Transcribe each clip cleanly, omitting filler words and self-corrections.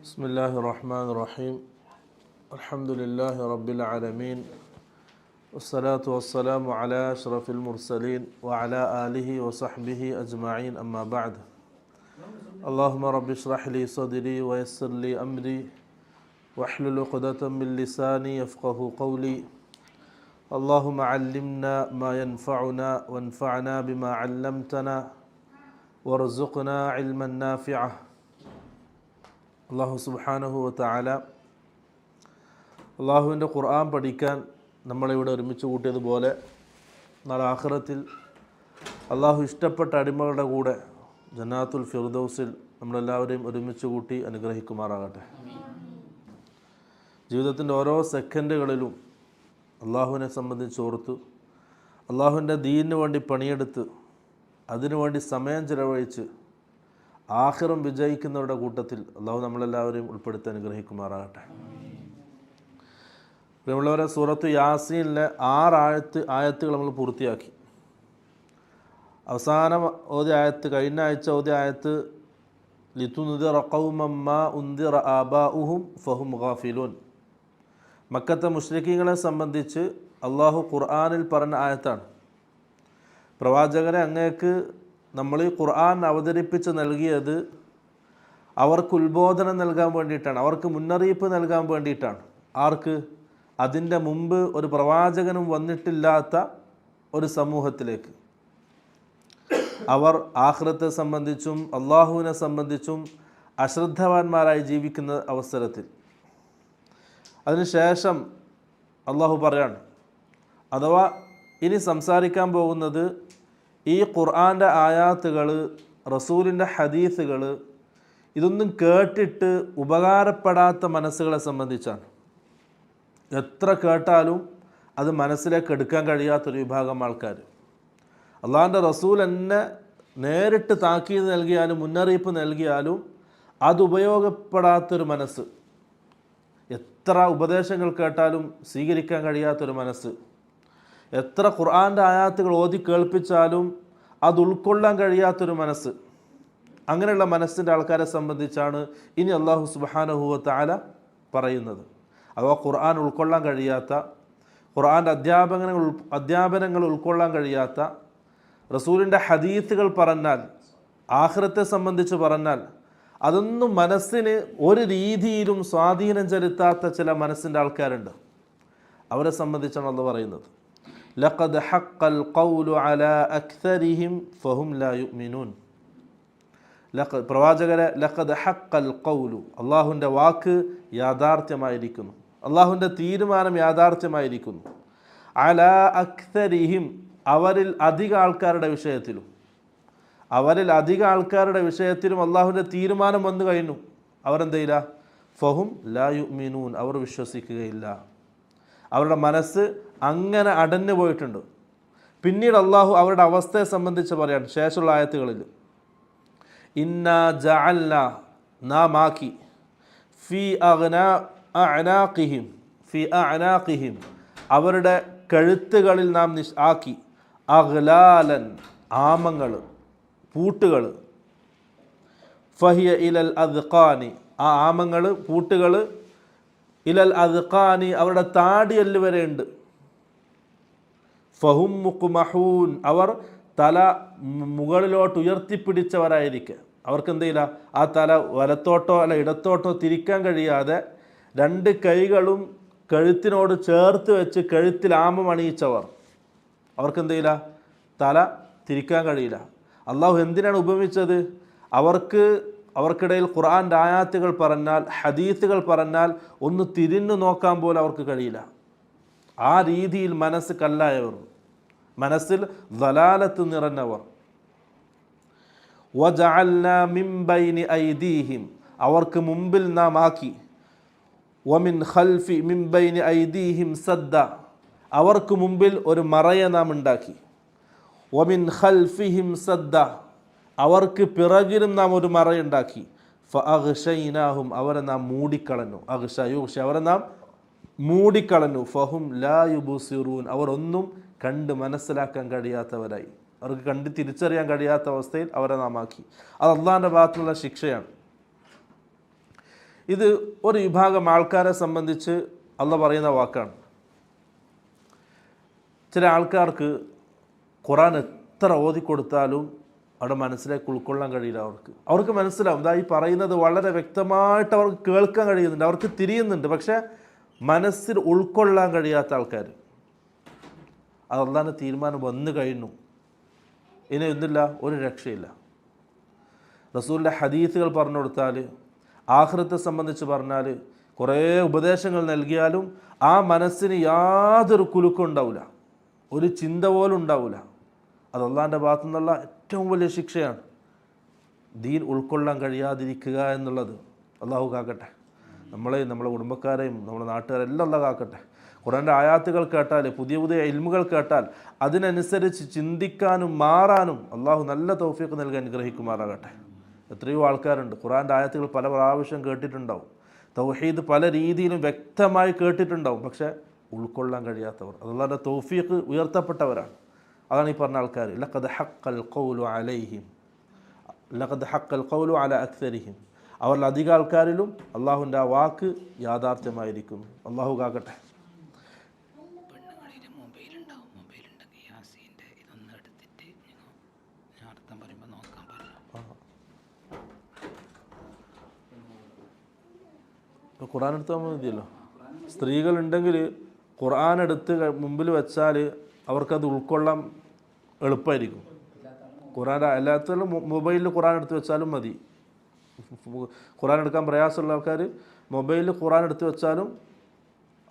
بسم الله الرحمن الرحيم الحمد لله رب العالمين والصلاة والسلام على أشرف المرسلين وعلى آله وصحبه أجمعين أما بعد اللهم رب اشرح لي صدري ويسر لي أمري واحلل عقدة من لساني يفقه قولي اللهم علمنا ما ينفعنا وانفعنا بما علمتنا وارزقنا علما نافعا. അള്ളാഹു സുബ്ഹാനഹു വ തആല അള്ളാഹുവിൻ്റെ ഖുർആൻ പഠിക്കാൻ നമ്മളിവിടെ ഒരുമിച്ച് കൂട്ടിയതുപോലെ നാളെ ആഖിറത്തിൽ അള്ളാഹു ഇഷ്ടപ്പെട്ട അടിമകളുടെ കൂടെ ജന്നാത്തുൽ ഫിർദൗസിൽ നമ്മളെല്ലാവരെയും ഒരുമിച്ച് കൂട്ടി അനുഗ്രഹിക്കുമാറാകട്ടെ. ജീവിതത്തിൻ്റെ ഓരോ സെക്കൻഡുകളിലും അള്ളാഹുവിനെ സംബന്ധിച്ച് ഓർത്ത് അള്ളാഹുവിൻ്റെ ദീനിന് വേണ്ടി പണിയെടുത്ത് അതിനുവേണ്ടി സമയം ചിലവഴിച്ച് ആഖിറം വിജയിക്കുന്നവരുടെ കൂട്ടത്തിൽ അള്ളാഹു നമ്മളെല്ലാവരെയും ഉൾപ്പെടുത്തി അനുഗ്രഹിക്കുമാറാകട്ടെ. പ്രിയമുള്ളവരെ, സൂറത്ത് യാസീനിലെ 6 ആയത്തുകൾ നമ്മൾ പൂർത്തിയാക്കി. അവസാനം ഓതിയ ആയത്ത്, കഴിഞ്ഞ ആഴ്ച ഓതിയ ആയത്ത് ലിതുൻദിറ ഖൗമൻ മാ ഉൻദിറ ആബാഉഹും ഫഹും ഗാഫിലൂൻ. മക്കത്തെ മുശ്രിക്കീങ്ങളെ സംബന്ധിച്ച് അള്ളാഹു ഖുർആനിൽ പറഞ്ഞ ആയത്താണ്. പ്രവാചകരെ, അങ്ങേക്ക് നമ്മൾ ഈ ഖുർആൻ അവതരിപ്പിച്ച് നൽകിയത് അവർക്ക് ഉത്ബോധനം നൽകാൻ വേണ്ടിയിട്ടാണ്, അവർക്ക് മുന്നറിയിപ്പ് നൽകാൻ വേണ്ടിയിട്ടാണ്. ആർക്ക്? അതിൻ്റെ മുമ്പ് ഒരു പ്രവാചകനും വന്നിട്ടില്ലാത്ത ഒരു സമൂഹത്തിലേക്ക്. അവർ ആഖിറത്തെ സംബന്ധിച്ചും അള്ളാഹുവിനെ സംബന്ധിച്ചും അശ്രദ്ധവാന്മാരായി ജീവിക്കുന്ന അവസരത്തിൽ അതിനുശേഷം അള്ളാഹു പറയാണ്, അഥവാ ഇനി സംസാരിക്കാൻ പോകുന്നത് ഈ ഖുർആൻ്റെ ആയാത്തുകൾ, റസൂലിൻ്റെ ഹദീസുകൾ, ഇതൊന്നും കേട്ടിട്ട് ഉപകാരപ്പെടാത്ത മനസ്സുകളെ സംബന്ധിച്ചാണ്. എത്ര കേട്ടാലും അത് മനസ്സിലേക്ക് എടുക്കാൻ കഴിയാത്തൊരു വിഭാഗം ആൾക്കാർ. അള്ളാഹിൻ്റെ റസൂൽ എന്നെ നേരിട്ട് താക്കീത് നൽകിയാലും മുന്നറിയിപ്പ് നൽകിയാലും അത് ഉപയോഗപ്പെടാത്തൊരു മനസ്സ്, എത്ര ഉപദേശങ്ങൾ കേട്ടാലും സ്വീകരിക്കാൻ കഴിയാത്തൊരു മനസ്സ്, എത്ര ഖുർആൻ്റെ ആയാത്തുകൾ ഓതി കേൾപ്പിച്ചാലും അത് ഉൾക്കൊള്ളാൻ കഴിയാത്തൊരു മനസ്സ്, അങ്ങനെയുള്ള മനസ്സിൻ്റെ ആൾക്കാരെ സംബന്ധിച്ചാണ് ഇനി അള്ളാഹു സുബ്ഹാനഹു വ തആല പറയുന്നത്. അഥവാ ഖുർആൻ ഉൾക്കൊള്ളാൻ കഴിയാത്ത, ഖുർആൻ്റെ അധ്യാപനങ്ങൾ ഉൾക്കൊള്ളാൻ കഴിയാത്ത, റസൂലിൻ്റെ ഹദീസുകൾ പറഞ്ഞാൽ, ആഖിറത്തെ സംബന്ധിച്ച് പറഞ്ഞാൽ അതൊന്നും മനസ്സിന് ഒരു രീതിയിലും സ്വാധീനം ചെലുത്താത്ത ചില മനസ്സിൻ്റെ ആൾക്കാരുണ്ട്. അവരെ സംബന്ധിച്ചാണ് അള്ളാഹു പറയുന്നത്, ലഖദ് ഹഖൽ ഖൗലു അലാ അക്സരിഹിം ഫഹും ലാ യുഅ്മിനൂൻ. പ്രവാചകരെ, ലഖദ് ഹഖൽ ഖൗലു, അള്ളാഹുവിൻ്റെ വാക്ക് യാഥാർത്ഥ്യമായിരിക്കുന്നു, അള്ളാഹുവിൻ്റെ തീരുമാനം യാഥാർത്ഥ്യമായിരിക്കുന്നു. അലാ അക്സരിഹിം, അവരിൽ അധിക ആൾക്കാരുടെ വിഷയത്തിലും, അവരിൽ അധിക ആൾക്കാരുടെ വിഷയത്തിലും അള്ളാഹുവിൻ്റെ തീരുമാനം വന്നു കഴിഞ്ഞു. അവരെന്തെയില്ല? ഫഹും ലാ യുഅ്മിനൂൻ, അവർ വിശ്വസിക്കുകയില്ല. അവരുടെ മനസ്സ് അങ്ങനെ അടഞ്ഞു പോയിട്ടുണ്ട്. പിന്നീട് അള്ളാഹു അവരുടെ അവസ്ഥയെ സംബന്ധിച്ച് പറയാണ് ശേഷമുള്ള ആയത്തുകളിൽ, ഇന്നാ ജഅൽനാ, നാം ആക്കി, ഫി അഅനാഖിഹിം, അവരുടെ കഴുത്തുകളിൽ നാം ആക്കി, അഗ്ലാലൻ, ആമങ്ങൾ, പൂട്ടുകൾ, ഫഹിയ ഇലൽ അദ്ഖാനി, ആ ആമങ്ങൾ, പൂട്ടുകൾ, ഇലൽ അദ്ഖാനി, അവരുടെ താടിയല്ല് വരെ ഉണ്ട്. ഫഹും മുഖ്മഹൂൻ, അവർ തല മുകളിലോട്ട് ഉയർത്തിപ്പിടിച്ചവരായിരിക്കുക. അവർക്ക് എന്തെയില്ല, ആ തല വലത്തോട്ടോ അല്ല ഇടത്തോട്ടോ തിരിക്കാൻ കഴിയാതെ 2 കൈകളും കഴുത്തിനോട് ചേർത്ത് വെച്ച് കഴുത്തിൽ ആമം അണിയിച്ചവർ. അവർക്ക് എന്തെയില്ല, തല തിരിക്കാൻ കഴിയില്ല. അള്ളാഹു എന്തിനാണ് ഉപമിച്ചത്? അവർക്കിടയിൽ ഖുർആൻ്റെ ആയാത്തുകൾ പറഞ്ഞാൽ, ഹദീസുകൾ പറഞ്ഞാൽ ഒന്ന് തിരിഞ്ഞു നോക്കാൻ പോലും അവർക്ക് കഴിയില്ല. ആ രീതിയിൽ മനസ്സ് കല്ലായവർ, മനസ്സിൽ ദലാലത്ത് നിറഞ്ഞവർ. വജഅൽനാ മിൻ ബൈനി ഐദീഹിം, അവർക്ക് മുമ്പിൽ നാം ആക്കി, വമിൻ ഖൽഫി മിൻ ബൈനി ഐദീഹിം സദ്ദ, അവർക്ക് മുമ്പിൽ ഒരു മറയെ നാം ഉണ്ടാക്കി, വമിൻ ഖൽഫിഹിം സദ്ദ, അവർക്ക് പിറകിലും നാം ഒരു മറയുണ്ടാക്കി, ഫഅഗ്ശൈനാഹും, അവരെ നാം മൂടിക്കളഞ്ഞു, അവരെ നാം മൂടിക്കളഞ്ഞു, ഫഹും ലാ യുബ്സിറൂൻ, അവർ ഒന്നും കണ്ട് മനസ്സിലാക്കാൻ കഴിയാത്തവരായി, അവർക്ക് കണ്ട് തിരിച്ചറിയാൻ കഴിയാത്ത അവസ്ഥയിൽ അവരെ നാം ആക്കി. അത് അള്ളാഹിൻ്റെ ഭാഗത്തുനിന്നുള്ള ശിക്ഷയാണ്. ഇത് ഒരു വിഭാഗം ആൾക്കാരെ സംബന്ധിച്ച് അള്ളാഹ് പറയുന്ന വാക്കാണ്. ചില ആൾക്കാർക്ക് ഖുർആൻ എത്ര ഓതിക്കൊടുത്താലും അവിടെ മനസ്സിലേക്ക് ഉൾക്കൊള്ളാൻ കഴിയില്ല. അവർക്ക് മനസ്സിലാവും, ഈ പറയുന്നത് വളരെ വ്യക്തമായിട്ട് അവർക്ക് കേൾക്കാൻ കഴിയുന്നുണ്ട്, അവർക്ക് തിരിയുന്നുണ്ട്, പക്ഷേ മനസ്സിൽ ഉൾക്കൊള്ളാൻ കഴിയാത്ത ആൾക്കാർ. അത് അള്ളാഹിൻ്റെ തീരുമാനം വന്നു കഴിഞ്ഞു, ഇനി ഒന്നുമില്ല, ഒരു രക്ഷയില്ല. റസൂലിൻ്റെ ഹദീസുകൾ പറഞ്ഞു കൊടുത്താൽ, ആഖിറത്തെ സംബന്ധിച്ച് പറഞ്ഞാൽ, കുറേ ഉപദേശങ്ങൾ നൽകിയാലും ആ മനസ്സിന് യാതൊരു കുലുക്കം ഉണ്ടാവില്ല, ഒരു ചിന്ത പോലും ഉണ്ടാവില്ല. അത് അള്ളാഹിൻ്റെ ഭാഗത്തു നിന്നുള്ള ഏറ്റവും വലിയ ശിക്ഷയാണ്. ദീൻ ഉൾക്കൊള്ളാൻ കഴിയാതിരിക്കുക എന്നുള്ളത്. അള്ളാഹു കാക്കട്ടെ, നമ്മളെയും നമ്മളെ കുടുംബക്കാരെയും നമ്മുടെ നാട്ടുകാരെല്ലാം അള്ളാഹ് കാക്കട്ടെ. ഖുർആൻ്റെ ആയാത്തുകൾ കേട്ടാൽ, പുതിയ പുതിയ ഇൽമുകൾ കേട്ടാൽ അതിനനുസരിച്ച് ചിന്തിക്കാനും മാറാനും അള്ളാഹു നല്ല തൗഫീഖ് നൽകാൻ അനുഗ്രഹിക്കുമാറാകട്ടെ. എത്രയോ ആൾക്കാരുണ്ട് ഖുർആൻ്റെ ആയത്തുകൾ പല പ്രാവശ്യം കേട്ടിട്ടുണ്ടാവും, തൗഹീദ് പല രീതിയിലും വ്യക്തമായി കേട്ടിട്ടുണ്ടാവും, പക്ഷേ ഉൾക്കൊള്ളാൻ കഴിയാത്തവർ. അള്ളാഹുവിൻ്റെ തൗഫീഖ് ഉയർത്തപ്പെട്ടവരാണ്. അതാണ് ഈ പറഞ്ഞ ആൾക്കാർ. ലഖദ് ഹഖൽ ഖൗലു അലൈഹിം, ലഖദ് ഹഖൽ ഖൗലു അലാ അക്സരിഹിം. അവരിൽ അധിക ആൾക്കാരിലും അള്ളാഹുവിൻ്റെ ആ വാക്ക് യാഥാർത്ഥ്യമായിരിക്കും. അള്ളാഹു കാക്കട്ടെ. ഇപ്പോൾ ഖുർആൻ എടുത്താൽ മതിയല്ലോ. സ്ത്രീകളുണ്ടെങ്കിൽ ഖുർആൻ എടുത്ത് മുമ്പിൽ വെച്ചാൽ അവർക്കത് ഉൾക്കൊള്ളാൻ എളുപ്പമായിരിക്കും. ഖുർആൻ എല്ലാത്തിലും മൊബൈലിൽ ഖുർആൻ എടുത്ത് വെച്ചാലും മതി. ഖുർആൻ എടുക്കാൻ പ്രയാസമുള്ള ആൾക്കാർ മൊബൈലിൽ ഖുർആൻ എടുത്ത് വെച്ചാലും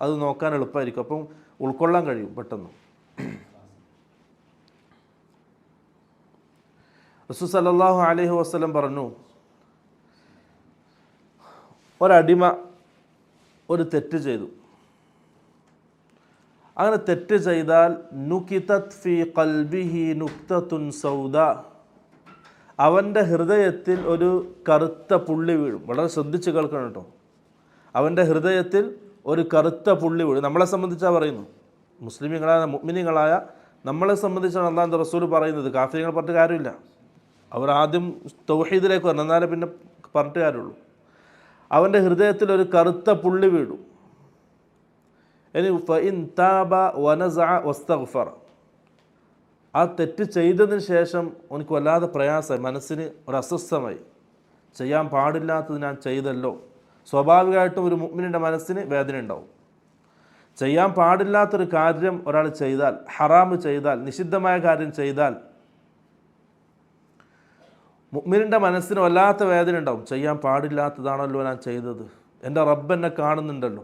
അത് നോക്കാൻ എളുപ്പമായിരിക്കും, അപ്പം ഉൾക്കൊള്ളാൻ കഴിയും പെട്ടെന്ന്. റസൂൽ സല്ലല്ലാഹു അലൈഹി വസല്ലം പറഞ്ഞു, ഒരടിമ ഒരു തെറ്റ് ചെയ്തു. അങ്ങനെ തെറ്റ് ചെയ്താൽ നുകിതത് ഫീ ഖൽബിഹി നുക്തത്തുൻ സൗദാ, അവൻ്റെ ഹൃദയത്തിൽ ഒരു കറുത്ത പുള്ളി വീഴും. വളരെ ശ്രദ്ധിച്ച് കേൾക്കണം കേട്ടോ. അവൻ്റെ ഹൃദയത്തിൽ ഒരു കറുത്ത പുള്ളി വീഴും. നമ്മളെ സംബന്ധിച്ചാണ് പറയുന്നു, മുസ്ലിമീങ്ങളായ മുഅ്മിനീങ്ങളായ നമ്മളെ സംബന്ധിച്ചാണ് അല്ലാഹുവിൻ്റെ റസൂൽ പറയുന്നത്. കാഫിറുകൾ പറഞ്ഞിട്ട് കാര്യമില്ല, അവർ ആദ്യം തൗഹീദിലേക്ക് വരണം, എന്നാലേ പിന്നെ പറഞ്ഞിട്ട് കാര്യമുള്ളൂ. അവൻ്റെ ഹൃദയത്തിൽ ഒരു കറുത്ത പുള്ളി വീഴും. ഇനി ഫഇൻ താബ വനസഅ വസ്തഗ്ഫറ, ആ തെറ്റ് ചെയ്തതിന് ശേഷം എനിക്ക് വല്ലാതെ പ്രയാസമായി, മനസ്സിന് ഒരു അസ്വസ്ഥമായി, ചെയ്യാൻ പാടില്ലാത്തത് ഞാൻ ചെയ്തല്ലോ. സ്വാഭാവികമായിട്ടും ഒരു മുഅ്മിനിൻ്റെ മനസ്സിന് വേദന ഉണ്ടാവും. ചെയ്യാൻ പാടില്ലാത്തൊരു കാര്യം ഒരാൾ ചെയ്താൽ, ഹറാമ് ചെയ്താൽ, നിഷിദ്ധമായ കാര്യം ചെയ്താൽ മുഅ്മിനിൻ്റെ മനസ്സിന് വല്ലാത്ത വേദന ഉണ്ടാവും. ചെയ്യാൻ പാടില്ലാത്തതാണല്ലോ ഞാൻ ചെയ്തത്, എൻ്റെ റബ്ബ് എന്നെ കാണുന്നുണ്ടല്ലോ,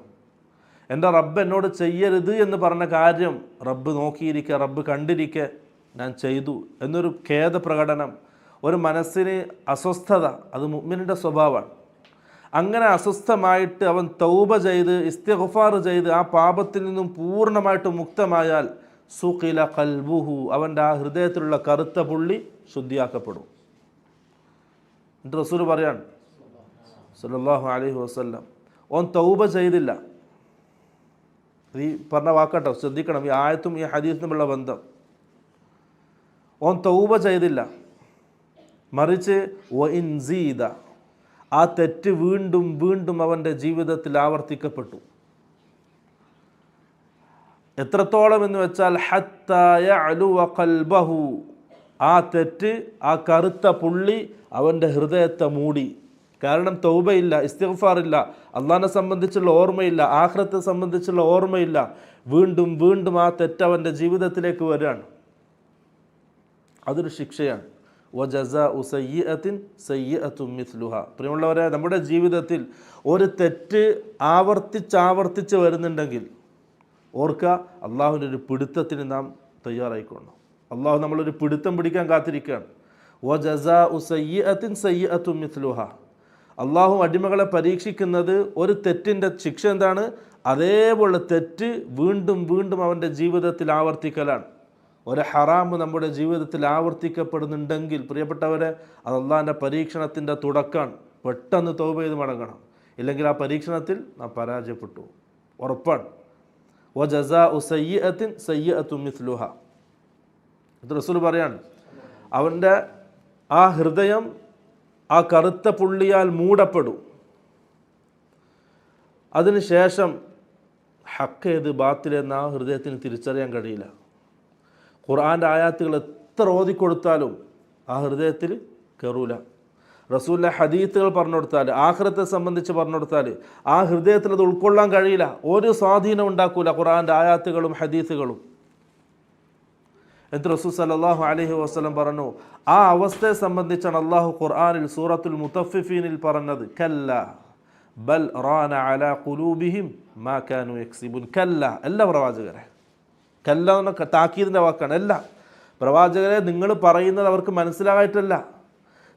എൻ്റെ റബ്ബ് എന്നോട് ചെയ്യരുത് എന്ന് പറഞ്ഞ കാര്യം റബ്ബ് നോക്കിയിരിക്കെ, റബ്ബ് കണ്ടിരിക്കെ ഞാൻ ചെയ്തു എന്നൊരു ഖേദപ്രകടനം, ഒരു മനസ്സിന് അസ്വസ്ഥത, അത് മുഅ്മിനിൻ്റെ സ്വഭാവമാണ്. അങ്ങനെ അസ്വസ്ഥമായിട്ട് അവൻ തൗബ ചെയ്ത് ഇസ്തിഗ്ഫാർ ചെയ്ത് ആ പാപത്തിൽ നിന്നും പൂർണ്ണമായിട്ട് മുക്തമായാൽ സുഖില ഖൽബുഹു, അവൻ്റെ ആ ഹൃദയത്തിലുള്ള കറുത്ത പുള്ളി ശുദ്ധിയാക്കപ്പെടും. എന്നിട്ട് റസൂൽ പറയാണ് സല്ലല്ലാഹു അലൈഹി വസല്ലം, ഓൻ തൗബ ചെയ്തില്ല. ഈ പറഞ്ഞ വാക്കട്ടോ, ശ്രദ്ധിക്കണം, ഈ ആയത്തും ഈ ഹദീസും തമ്മിലുള്ള ബന്ധം. ഓൻ തൗബ ചെയ്തില്ല, മറിച്ച് വഇൻ സീദ, ആ തെറ്റ് വീണ്ടും വീണ്ടും അവൻ്റെ ജീവിതത്തിൽ ആവർത്തിക്കപ്പെട്ടു. എത്രത്തോളം എന്ന് വെച്ചാൽ ഹത്താ യഅലുവ ഖൽബഹു, ആ തെറ്റ്, ആ കറുത്ത പുള്ളി അവൻ്റെ ഹൃദയത്തെ മൂടി. കാരണം തൗബയില്ല, ഇസ്തിഗ്ഫാറില്ല, അള്ളാഹിനെ സംബന്ധിച്ചുള്ള ഓർമ്മയില്ല, ആഖിറത്തെ സംബന്ധിച്ചുള്ള ഓർമ്മയില്ല. വീണ്ടും വീണ്ടും ആ തെറ്റ് അവൻ്റെ ജീവിതത്തിലേക്ക് വരികയാണ്. അതൊരു ശിക്ഷയാണ്. വജസാഉ സയ്യിഅത്തിൻ സയ്യിഅത്തുൻ മിസ്ലുഹാ. പ്രിയമുള്ളവരെ, നമ്മുടെ ജീവിതത്തിൽ ഒരു തെറ്റ് ആവർത്തിച്ച് വരുന്നുണ്ടെങ്കിൽ ഓർക്കുക, അള്ളാഹുവിൻ്റെ ഒരു പിടുത്തത്തിന് നാം തയ്യാറായിക്കൊള്ളണം. അള്ളാഹു നമ്മളൊരു പിടുത്തം പിടിക്കാൻ കാത്തിരിക്കുകയാണ്. വജസാഉ സയ്യിഅത്തിൻ സയ്യിഅത്തുൻ മിസ്ലുഹാ. അള്ളാഹു അടിമകളെ പരീക്ഷിക്കുന്നത് ഒരു തെറ്റിൻ്റെ ശിക്ഷ എന്താണ്? അതേപോലെ തെറ്റ് വീണ്ടും വീണ്ടും അവൻ്റെ ജീവിതത്തിൽ ആവർത്തിക്കലാണ്. ഒരു ഹറാമ് നമ്മുടെ ജീവിതത്തിൽ ആവർത്തിക്കപ്പെടുന്നുണ്ടെങ്കിൽ പ്രിയപ്പെട്ടവരെ, അത് അള്ളാഹിൻ്റെ പരീക്ഷണത്തിൻ്റെ തുടക്കമാണ്. പെട്ടെന്ന് തൗബ ചെയ്ത് മടങ്ങണം, ഇല്ലെങ്കിൽ ആ പരീക്ഷണത്തിൽ നാം പരാജയപ്പെട്ടു, ഉറപ്പാണ്. വജസാഉ സയ്യിഅത്തിൻ സയ്യിഅത്തുൻ മിസ്ലുഹാ. ഇത് റസൂൽ പറയാണ്, അവൻ്റെ ആ ഹൃദയം ആ കറുത്ത പുള്ളിയാൽ മൂടപ്പെടും. അതിനുശേഷം ഹക്ക് ഏത് ബാത്തിലെന്ന് ആ ഹൃദയത്തിന് തിരിച്ചറിയാൻ കഴിയില്ല. ഖുർആൻ്റെ ആയാത്തുകൾ എത്ര ഓതിക്കൊടുത്താലും ആ ഹൃദയത്തിൽ കയറൂല. റസൂലിൻ്റെ ഹദീത്തുകൾ പറഞ്ഞു കൊടുത്താൽ, ആഖിറത്തെ സംബന്ധിച്ച് പറഞ്ഞു കൊടുത്താൽ ആ ഹൃദയത്തിൽ അത് ഉൾക്കൊള്ളാൻ കഴിയില്ല. ഒരു സ്വാധീനം ഉണ്ടാക്കൂല ഖുർആൻ്റെ ആയാത്തുകളും ഹദീത്തുകളും. എന്നിട്ട് റസൂൽ സല്ലല്ലാഹു അലൈഹി വസല്ലം പറഞ്ഞു, ആ അവസ്ഥയെ സംബന്ധിച്ചാണ് അള്ളാഹു ഖുർആനിൽ സൂറത്തുൽ മുത്തഫിഫീനിൽ പറഞ്ഞത്, കല്ല ബൽ റാന അലാ ഖുലൂബിഹിം മാ കാനൂ യക്സിബൂൻ. കല്ല, എല്ലാ പ്രവാചകരെ, കല്ല എന്ന താക്കീദിൻ്റെ വാക്കാണ്. എല്ലാ പ്രവാചകരെ, നിങ്ങൾ പറയുന്നത് അവർക്ക് മനസ്സിലായിട്ടല്ല.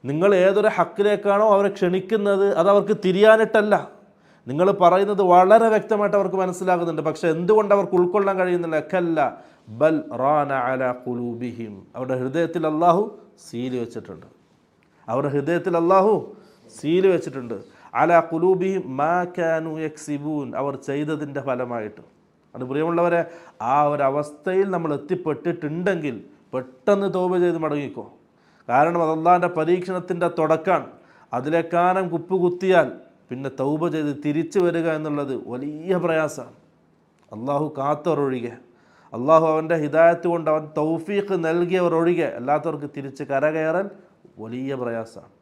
നിങ്ങൾ ഏതൊരു ഹക്കിലേക്കാണോ അവരെ ക്ഷണിക്കുന്നത് അത് അവർക്ക് തിരിയാനിട്ടല്ല. നിങ്ങൾ പറയുന്നത് വളരെ വ്യക്തമായിട്ട് അവർക്ക് മനസ്സിലാകുന്നുണ്ട്, പക്ഷെ എന്തുകൊണ്ട് അവർക്ക് ഉൾക്കൊള്ളാൻ കഴിയുന്നില്ല? കല്ല ബൽ റാന അലാ ഖുലൂബിഹിം. അവരുടെ ഹൃദയത്തിൽ അള്ളാഹു സീല് വെച്ചിട്ടുണ്ട്. അവരുടെ ഹൃദയത്തിൽ അള്ളാഹു സീല് വെച്ചിട്ടുണ്ട്. അലാ ഖുലൂബിഹിം മാ കാനൂ യക്സിബൂൻ. അവർ ചെയ്തതിൻ്റെ ഫലമായിട്ട്. അത് പ്രിയമുള്ളവരെ, ആ ഒരവസ്ഥയിൽ നമ്മൾ എത്തിപ്പെട്ടിട്ടുണ്ടെങ്കിൽ പെട്ടെന്ന് തൗബ ചെയ്ത് മടങ്ങിക്കോ. കാരണം അത് അള്ളാഹിൻ്റെ പരീക്ഷണത്തിൻ്റെ തുടക്കാണ്. അതിലേക്കാനം കുപ്പുകുത്തിയാൽ പിന്നെ തൗബ ചെയ്ത് തിരിച്ചു വരിക എന്നുള്ളത് വലിയ പ്രയാസമാണ്. അള്ളാഹു കാത്തവരൊഴികെ, അള്ളാഹു അവൻ്റെ ഹിദായത്ത് കൊണ്ട് അവൻ തൗഫീഖ് നൽകിയവരൊഴികെ അല്ലാത്തവർക്ക് തിരിച്ച് കരകയറാൻ വലിയ പ്രയാസമാണ്.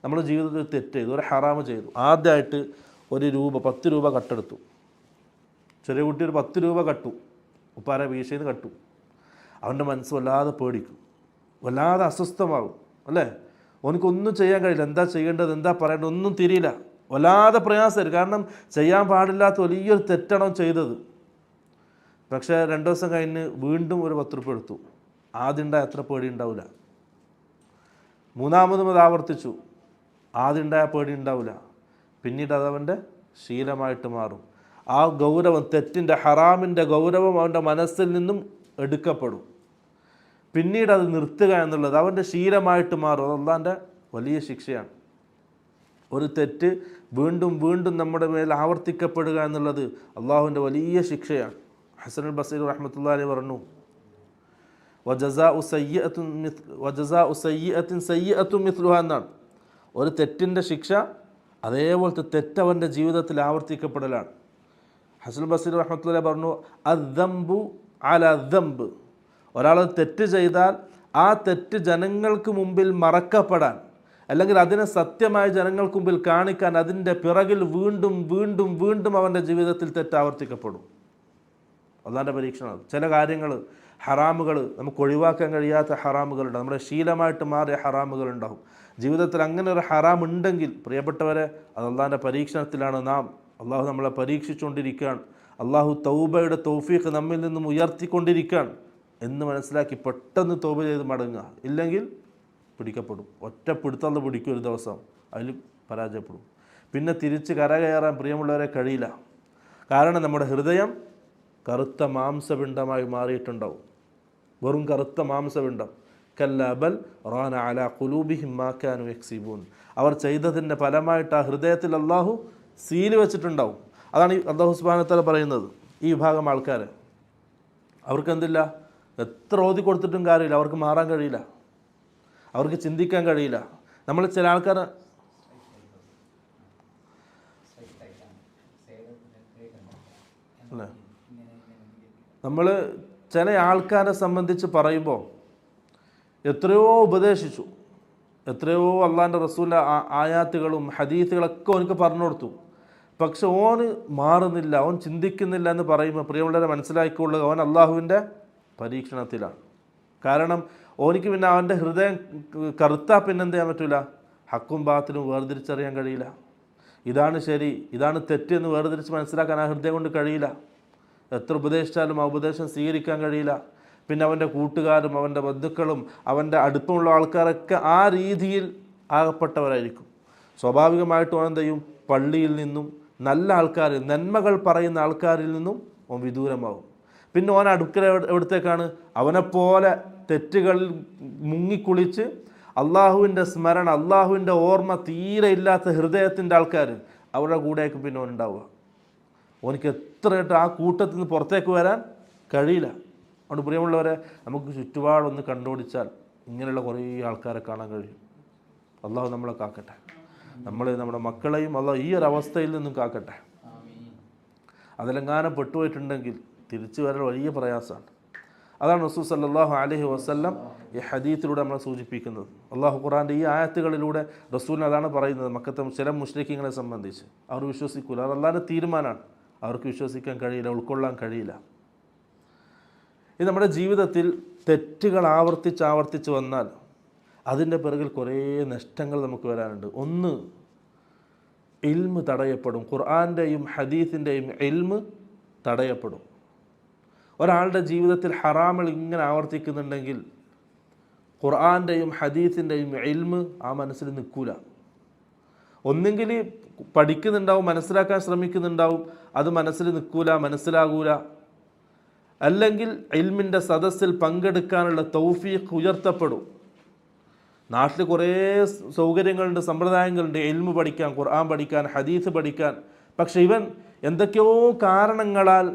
നമ്മൾ ജീവിതത്തിൽ തെറ്റ് ചെയ്തു, ഒരു ഹറാമ് ചെയ്തു. ആദ്യമായിട്ട് ഒരു രൂപ 10 രൂപ കട്ടെടുത്തു. ചെറിയ കുട്ടി ഒരു 10 രൂപ കട്ടു, ഉപ്പാരെ വീശയിൽ കട്ടു. അവൻ്റെ മനസ്സ് വല്ലാതെ പേടിക്കും, വല്ലാതെ അസ്വസ്ഥമാകും, അല്ലേ? ഓനിക്കൊന്നും ചെയ്യാൻ കഴിയില്ല. എന്താ ചെയ്യേണ്ടത്, എന്താ പറയേണ്ടത്, ഒന്നും തിരിയില്ല. വല്ലാതെ പ്രയാസമായിരിക്കും. കാരണം ചെയ്യാൻ പാടില്ലാത്ത വലിയൊരു തെറ്റാണ് അവൻ ചെയ്തത്. പക്ഷേ 2 ദിവസം കഴിഞ്ഞ് വീണ്ടും ഒരു 10 രൂപ എടുത്തു. ആദ്യം ഉണ്ടായ അത്ര പേടി ഉണ്ടാവില്ല. മൂന്നാമതും അത് ആവർത്തിച്ചു. ആദ്യം ഉണ്ടായ പേടി ഉണ്ടാവില്ല. പിന്നീട് അതവൻ്റെ ശീലമായിട്ട് മാറും. ആ ഗൗരവം, തെറ്റിൻ്റെ ഹറാമിൻ്റെ ഗൗരവം അവൻ്റെ മനസ്സിൽ നിന്നും എടുക്കപ്പെടും. പിന്നീട് അത് നിർത്തുക എന്നുള്ളത് അവൻ്റെ ശീലമായിട്ട് മാറും. അത് അള്ളാഹിൻ്റെ വലിയ ശിക്ഷയാണ്. ഒരു തെറ്റ് വീണ്ടും വീണ്ടും നമ്മുടെ മേൽ ആവർത്തിക്കപ്പെടുക എന്നുള്ളത് അള്ളാഹുവിൻ്റെ വലിയ ശിക്ഷയാണ്. ഹസനുൽ ബസരി റഹ്മത്തുള്ളാഹി അലൈഹി പറഞ്ഞു, വജസാഉ സയ്യിഅത്തിൻ സയ്യിഅത്തുൻ മിത്ലുഹാ എന്നാണ്. ഒരു തെറ്റിൻ്റെ ശിക്ഷ അതേപോലത്തെ തെറ്റവൻ്റെ ജീവിതത്തിൽ ആവർത്തിക്കപ്പെടലാണ്. ഹസനുൽ ബസരി റഹ്മത്തുള്ളാഹി പറഞ്ഞു, അദ്ദംബു അലാ ദംബ്. ഒരാൾ തെറ്റ് ചെയ്താൽ ആ തെറ്റ് ജനങ്ങൾക്ക് മുമ്പിൽ മറക്കപ്പെടാൻ, അല്ലെങ്കിൽ അതിനെ സത്യമായ ജനങ്ങൾക്ക് മുമ്പിൽ കാണിക്കാൻ അതിൻ്റെ പിറകിൽ വീണ്ടും വീണ്ടും വീണ്ടും അവൻ്റെ ജീവിതത്തിൽ തെറ്റ് ആവർത്തിക്കപ്പെടും. അള്ളാഹിൻ്റെ പരീക്ഷണം. ചില കാര്യങ്ങൾ, ഹറാമുകൾ, നമുക്ക് ഒഴിവാക്കാൻ കഴിയാത്ത ഹറാമുകളുണ്ട്. നമ്മുടെ ശീലമായിട്ട് മാറിയ ഹറാമുകളുണ്ടാവും. ജീവിതത്തിൽ അങ്ങനെ ഒരു ഹറാം ഉണ്ടെങ്കിൽ പ്രിയപ്പെട്ടവരെ, അത് അള്ളാഹിൻ്റെ പരീക്ഷണത്തിലാണ് നാം. അള്ളാഹു നമ്മളെ പരീക്ഷിച്ചുകൊണ്ടിരിക്കുകയാണ്. അള്ളാഹു തൗബയുടെ തൗഫീഖ് നമ്മിൽ നിന്നും ഉയർത്തിക്കൊണ്ടിരിക്കുകയാണ് എന്ന് മനസ്സിലാക്കി പെട്ടെന്ന് തൗബ ചെയ്ത് മടങ്ങുക. ഇല്ലെങ്കിൽ പിടിക്കപ്പെടും. ഒറ്റ പിടുത്തം പിടിക്കും, ഒരു ദിവസം അതിൽ പരാജയപ്പെടും. പിന്നെ തിരിച്ച് കരകയറാൻ പ്രിയമുള്ളവരെ കഴിയില്ല. കാരണം നമ്മുടെ ഹൃദയം കറുത്ത മാംസപിണ്ഡമായി മാറിയിട്ടുണ്ടാവും. വെറും കറുത്ത മാംസപിണ്ഡം. കല്ല ബൽ റാന അലാ ഖുലൂബിഹിം മാ കാനൂ യക്സിബൂൻ. അവർ ചെയ്തതിൻ്റെ ഫലമായിട്ട് ആ ഹൃദയത്തിൽ അള്ളാഹു സീല് വെച്ചിട്ടുണ്ടാവും. അതാണ് ഈ അല്ലാഹു സുബ്ഹാനഹു വ തആല പറയുന്നത്. ഈ വിഭാഗം ആൾക്കാരെ അവർക്ക് എന്തില്ല, എത്ര ഓതി കൊടുത്തിട്ടും കാര്യമില്ല, അവർക്ക് മാറാൻ കഴിയില്ല, അവർക്ക് ചിന്തിക്കാൻ കഴിയില്ല. നമ്മൾ ചില ആൾക്കാർ അല്ലേ, നമ്മൾ ചില ആൾക്കാരെ സംബന്ധിച്ച് പറയുമ്പോൾ എത്രയോ ഉപദേശിച്ചു, എത്രയോ അള്ളാഹിൻ്റെ റസൂലിൻ്റെ ആയാത്തുകളും ഹദീസുകളൊക്കെ ഓനക്ക് പറഞ്ഞു കൊടുത്തു. പക്ഷെ ഓന് മാറുന്നില്ല, ഓൻ ചിന്തിക്കുന്നില്ല എന്ന് പറയുമ്പോൾ പ്രിയമുള്ളവരെ മനസ്സിലാക്കിക്കൊള്ളുക, ഓൻ അള്ളാഹുവിൻ്റെ പരീക്ഷണത്തിലാണ്. കാരണം ഓനിക്ക് പിന്നെ അവൻ്റെ ഹൃദയം കറുത്താൽ പിന്നെ എന്ത് ചെയ്യാൻ പറ്റില്ല, ഹക്കും ബാത്തിലും വേർതിരിച്ചറിയാൻ കഴിയില്ല. ഇതാണ് ശരി, ഇതാണ് തെറ്റ് എന്ന് വേർതിരിച്ച് മനസ്സിലാക്കാൻ ആ ഹൃദയം കൊണ്ട് കഴിയില്ല. എത്ര ഉപദേശിച്ചാലും ആ ഉപദേശം സ്വീകരിക്കാൻ കഴിയില്ല. പിന്നെ അവൻ്റെ കൂട്ടുകാരും അവൻ്റെ ബന്ധുക്കളും അവൻ്റെ അടുപ്പമുള്ള ആൾക്കാരൊക്കെ ആ രീതിയിൽ ആകപ്പെട്ടവരായിരിക്കും. സ്വാഭാവികമായിട്ടും അവൻ എന്ത് ചെയ്യും, പള്ളിയിൽ നിന്നും നല്ല ആൾക്കാരിൽ, നന്മകൾ പറയുന്ന ആൾക്കാരിൽ നിന്നും അവൻ വിദൂരമാവും. പിന്നെ ഓൻ അടുക്കൽ എവിടത്തേക്കാണ്, അവനെപ്പോലെ തെറ്റുകളിൽ മുങ്ങിക്കുളിച്ച് അള്ളാഹുവിൻ്റെ സ്മരണ, അള്ളാഹുവിൻ്റെ ഓർമ്മ തീരെ ഇല്ലാത്ത ഹൃദയത്തിൻ്റെ ആൾക്കാർ, അവരുടെ കൂടെയായിരിക്കും പിന്നെ ഓനുണ്ടാവുക. ഓനിക്ക് എത്രയായിട്ട് ആ കൂട്ടത്തിൽ നിന്ന് പുറത്തേക്ക് വരാൻ കഴിയില്ല. അതുകൊണ്ട് പ്രിയമുള്ളവരെ, നമുക്ക് ചുറ്റുപാടൊന്ന് കണ്ടുപിടിച്ചാൽ ഇങ്ങനെയുള്ള കുറേ ആൾക്കാരെ കാണാൻ കഴിയും. അള്ളാഹു നമ്മളെ കാക്കട്ടെ, നമ്മുടെ മക്കളെയും അള്ളാഹു ഈ ഒരു അവസ്ഥയിൽ നിന്നും കാക്കട്ടെ. അതിലെങ്ങാനും പെട്ടുപോയിട്ടുണ്ടെങ്കിൽ തിരിച്ചു വരൽ വലിയ പ്രയാസമാണ്. അതാണ് റസൂൽ സല്ലല്ലാഹു അലൈഹി വസല്ലം ഈ ഹദീത്തിലൂടെ നമ്മളെ സൂചിപ്പിക്കുന്നത്. അള്ളാഹു ഖുർആൻ്റെ ഈ ആയത്തുകളിലൂടെ റസൂലിന് അതാണ് പറയുന്നത്. മക്കത്തെ ചില മുശ്രിക്കീങ്ങളെ സംബന്ധിച്ച് അവർ വിശ്വസിക്കൂല, അത് അള്ളാഹിൻ്റെ തീരുമാനമാണ്, അവർക്ക് വിശ്വസിക്കാൻ കഴിയില്ല, ഉൾക്കൊള്ളാൻ കഴിയില്ല. ഇത് നമ്മുടെ ജീവിതത്തിൽ തെറ്റുകൾ ആവർത്തിച്ച് വന്നാൽ അതിൻ്റെ പിറകിൽ കുറേ നഷ്ടങ്ങൾ നമുക്ക് വരാനുണ്ട്. ഒന്ന്, ഇൽമ് തടയപ്പെടും. ഖുർആൻ്റെയും ഹദീസിൻ്റെയും ഇൽമ് തടയപ്പെടും. ഒരാളുടെ ജീവിതത്തിൽ ഹറാമുകൾ ഇങ്ങനെ ആവർത്തിക്കുന്നുണ്ടെങ്കിൽ ഖുർആൻ്റെയും ഹദീസിൻ്റെയും ഇൽമ് ആ മനസ്സിൽ നിൽക്കൂല. ഒന്നെങ്കിൽ പഠിക്കുന്നുണ്ടാവും, മനസ്സിലാക്കാൻ ശ്രമിക്കുന്നുണ്ടാവും, അത് മനസ്സിൽ നിൽക്കൂല, മനസ്സിലാകൂല. അല്ലെങ്കിൽ ഇൽമിൻ്റെ സദസ്സിൽ പങ്കെടുക്കാനുള്ള തൗഫീഖ് ഉയർത്തപ്പെടും. നാട്ടിൽ കുറേ സൗകര്യങ്ങളുണ്ട്, സമ്പ്രദായങ്ങളുണ്ട്, ഇൽമ് പഠിക്കാൻ, ഖുർആൻ പഠിക്കാൻ, ഹദീസ് പഠിക്കാൻ. പക്ഷെ ഇവൻ എന്തൊക്കെയോ കാരണങ്ങളാൽ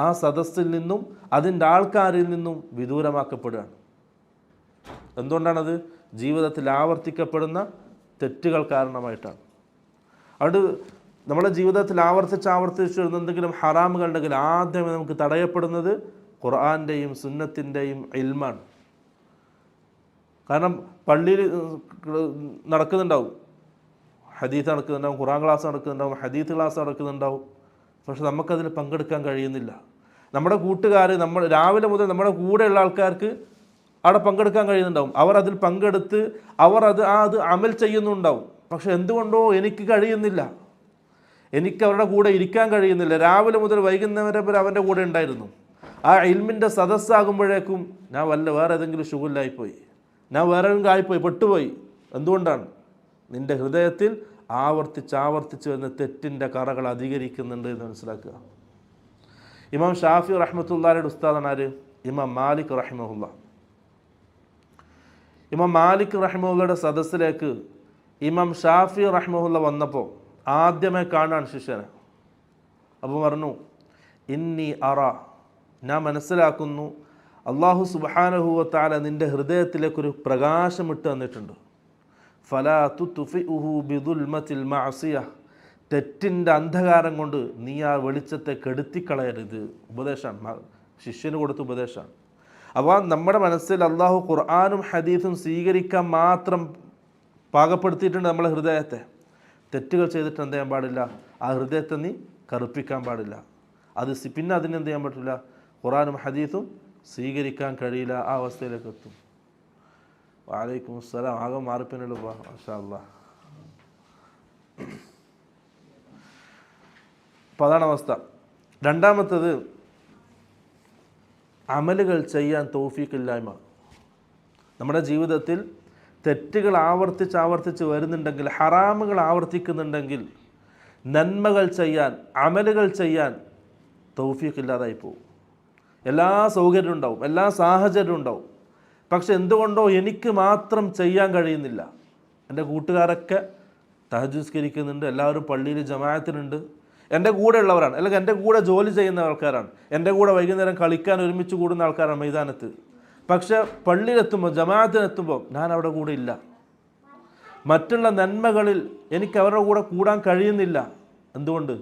ആ സദസ്സിൽ നിന്നും അതിൻ്റെ ആൾക്കാരിൽ നിന്നും വിദൂരമാക്കപ്പെടുകയാണ്. എന്തുകൊണ്ടാണത്? ജീവിതത്തിൽ ആവർത്തിക്കപ്പെടുന്ന തെറ്റുകൾ കാരണമായിട്ടാണ്. അതുകൊണ്ട് നമ്മുടെ ജീവിതത്തിൽ ആവർത്തിച്ച് എന്തെങ്കിലും ഹറാമുകൾ ഉണ്ടെങ്കിൽ ആദ്യമേ നമുക്ക് തടയപ്പെടുന്നത് ഖുർആൻ്റെയും സുന്നത്തിൻ്റെയും ഇൽമാണ്. കാരണം പള്ളിയിൽ നടക്കുന്നുണ്ടാവും, ഹദീസ് നടക്കുന്നുണ്ടാവും, ഖുർആൻ ക്ലാസ് നടക്കുന്നുണ്ടാവും, ഹദീസ് ക്ലാസ് നടക്കുന്നുണ്ടാവും. പക്ഷെ നമുക്കതിൽ പങ്കെടുക്കാൻ കഴിയുന്നില്ല. നമ്മുടെ കൂട്ടുകാർ, നമ്മൾ രാവിലെ മുതൽ നമ്മുടെ കൂടെയുള്ള ആൾക്കാർക്ക് അവിടെ പങ്കെടുക്കാൻ കഴിയുന്നുണ്ടാവും. അവർ അതിൽ പങ്കെടുത്ത് അവർ അത് അമൽ ചെയ്യുന്നുണ്ടാവും. പക്ഷെ എന്തുകൊണ്ടോ എനിക്ക് കഴിയുന്നില്ല, എനിക്ക് അവരുടെ കൂടെ ഇരിക്കാൻ കഴിയുന്നില്ല. രാവിലെ മുതൽ വൈകുന്നേരം വരെ അവൻ്റെ കൂടെ ഉണ്ടായിരുന്നു. ആ ഇൽമിൻ്റെ സദസ്സാകുമ്പോഴേക്കും ഞാൻ വേറെ ഏതെങ്കിലും ശുഗുലായിപ്പോയി, ഞാൻ വേറെ ആയിപ്പോയി, പെട്ടുപോയി. എന്തുകൊണ്ടാണ്? നിൻ്റെ ഹൃദയത്തിൽ ആവർത്തിച്ച് വരുന്ന തെറ്റിൻ്റെ കറകൾ അധികരിക്കുന്നുണ്ട് എന്ന് മനസ്സിലാക്കുക. ഇമാം ഷാഫി റഹ്മത്തുള്ളാഹിയുടെ ഉസ്താദാണ് ആര്? ഇമാം മാലിക് റഹിമഹുല്ല. ഇമാം മാലിക് റഹിമഹുല്ലയുടെ സദസ്സിലേക്ക് ഇമാം ഷാഫി റഹിമഹുല്ല വന്നപ്പോൾ ആദ്യമേ കാണാൻ ശിഷ്യനെ. അപ്പോൾ പറഞ്ഞു, ഇന്നി അറ, ഞാൻ മനസ്സിലാക്കുന്നു, അള്ളാഹു സുബ്ഹാനഹു വ തആല നിൻ്റെ ഹൃദയത്തിലേക്കൊരു പ്രകാശം ഇട്ട് തന്നിട്ടുണ്ട്. ഫലാ തുത്ഫിഉഹു ബിദുൽമത്തിൽ മഅസിയ, തെറ്റിൻ്റെ അന്ധകാരം കൊണ്ട് നീ ആ വെളിച്ചത്തെ കെടുത്തിക്കളയരുത്. ഉപദേശമാണ്, ശിഷ്യന് കൊടുത്ത ഉപദേശമാണ്. അപ്പോൾ നമ്മുടെ മനസ്സിൽ അള്ളാഹു ഖുർആനും ഹദീസും സ്വീകരിക്കാൻ മാത്രം പാകപ്പെടുത്തിയിട്ടുണ്ട് നമ്മളെ ഹൃദയത്തെ. തെറ്റുകൾ ചെയ്തിട്ട് എന്ത് ചെയ്യാൻ പാടില്ല? ആ ഹൃദയത്തെ നീ കറുപ്പിക്കാൻ പാടില്ല. പിന്നെ അതിനെന്ത് ചെയ്യാൻ പറ്റില്ല? ഖുർആനും ഹദീസും സ്വീകരിക്കാൻ കഴിയില്ല. ആ അവസ്ഥയിലേക്ക് എത്തും. വഅലൈക്കും അസ്സലാം. ആകെ മാറിപ്പിന്നുള്ളൂ. മാഷാ അല്ലാഹ്. അപ്പോൾ അതാണ് അവസ്ഥ. രണ്ടാമത്തത്, അമലുകൾ ചെയ്യാൻ തൗഫീഖില്ലായ്മ. നമ്മുടെ ജീവിതത്തിൽ തെറ്റുകൾ ആവർത്തിച്ച് വരുന്നുണ്ടെങ്കിൽ, ഹറാമുകൾ ആവർത്തിക്കുന്നുണ്ടെങ്കിൽ, നന്മകൾ ചെയ്യാൻ, അമലുകൾ ചെയ്യാൻ തൗഫീഖില്ലാതായി പോകും. എല്ലാ സൗകര്യവും ഉണ്ടാവും, എല്ലാ സാഹചര്യവും ഉണ്ടാവും. പക്ഷെ എന്തുകൊണ്ടോ എനിക്ക് മാത്രം ചെയ്യാൻ കഴിയുന്നില്ല. എൻ്റെ കൂട്ടുകാരൊക്കെ തഹജ്ജുദ് നിസ്കരിക്കുന്നുണ്ട്, എല്ലാവരും പള്ളിയിൽ ജമാഅത്തിനുണ്ട്, എൻ്റെ കൂടെ ഉള്ളവരാണ്, അല്ലെങ്കിൽ എൻ്റെ കൂടെ ജോലി ചെയ്യുന്ന ആൾക്കാരാണ്, എൻ്റെ കൂടെ വൈകുന്നേരം കളിക്കാൻ ഒരുമിച്ച് കൂടുന്ന ആൾക്കാരാണ് മൈതാനത്ത്. പക്ഷെ പള്ളിയിലെത്തുമ്പോൾ, ജമാഅത്തിനെത്തുമ്പോൾ ഞാൻ അവിടെ കൂടെ ഇല്ല. മറ്റുള്ള നന്മകളിൽ എനിക്ക് അവരുടെ കൂടെ കൂടാൻ കഴിയുന്നില്ല. എന്തുകൊണ്ട്?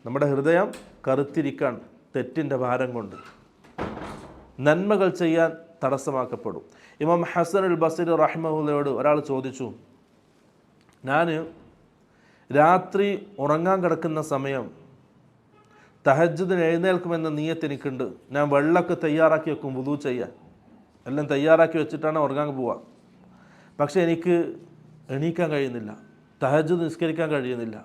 നമ്മുടെ ഹൃദയം കറുത്തിരിക്കാൻ തെറ്റിൻ്റെ ഭാരം കൊണ്ട്. നന്മകൾ ചെയ്യാൻ തടസ്സമാക്കപ്പെടും. ഇമാം ഹസൻ അൽ ബസ്രി റഹിമഹുല്ലയോട് ഒരാൾ ചോദിച്ചു, ഞാൻ രാത്രി ഉറങ്ങാൻ കിടക്കുന്ന സമയം തഹജ്ജുദിന് എഴുന്നേൽക്കുമെന്ന നിയ്യത്ത് എനിക്കുണ്ട്. ഞാൻ വെള്ളമൊക്കെ തയ്യാറാക്കി വെക്കും വുദൂ ചെയ്യാൻ, എല്ലാം തയ്യാറാക്കി വെച്ചിട്ടാണ് ഉറങ്ങാൻ പോവുക. പക്ഷേ എനിക്ക് എണീക്കാൻ കഴിയുന്നില്ല, തഹജ്ജുദ് നിസ്കരിക്കാൻ കഴിയുന്നില്ല.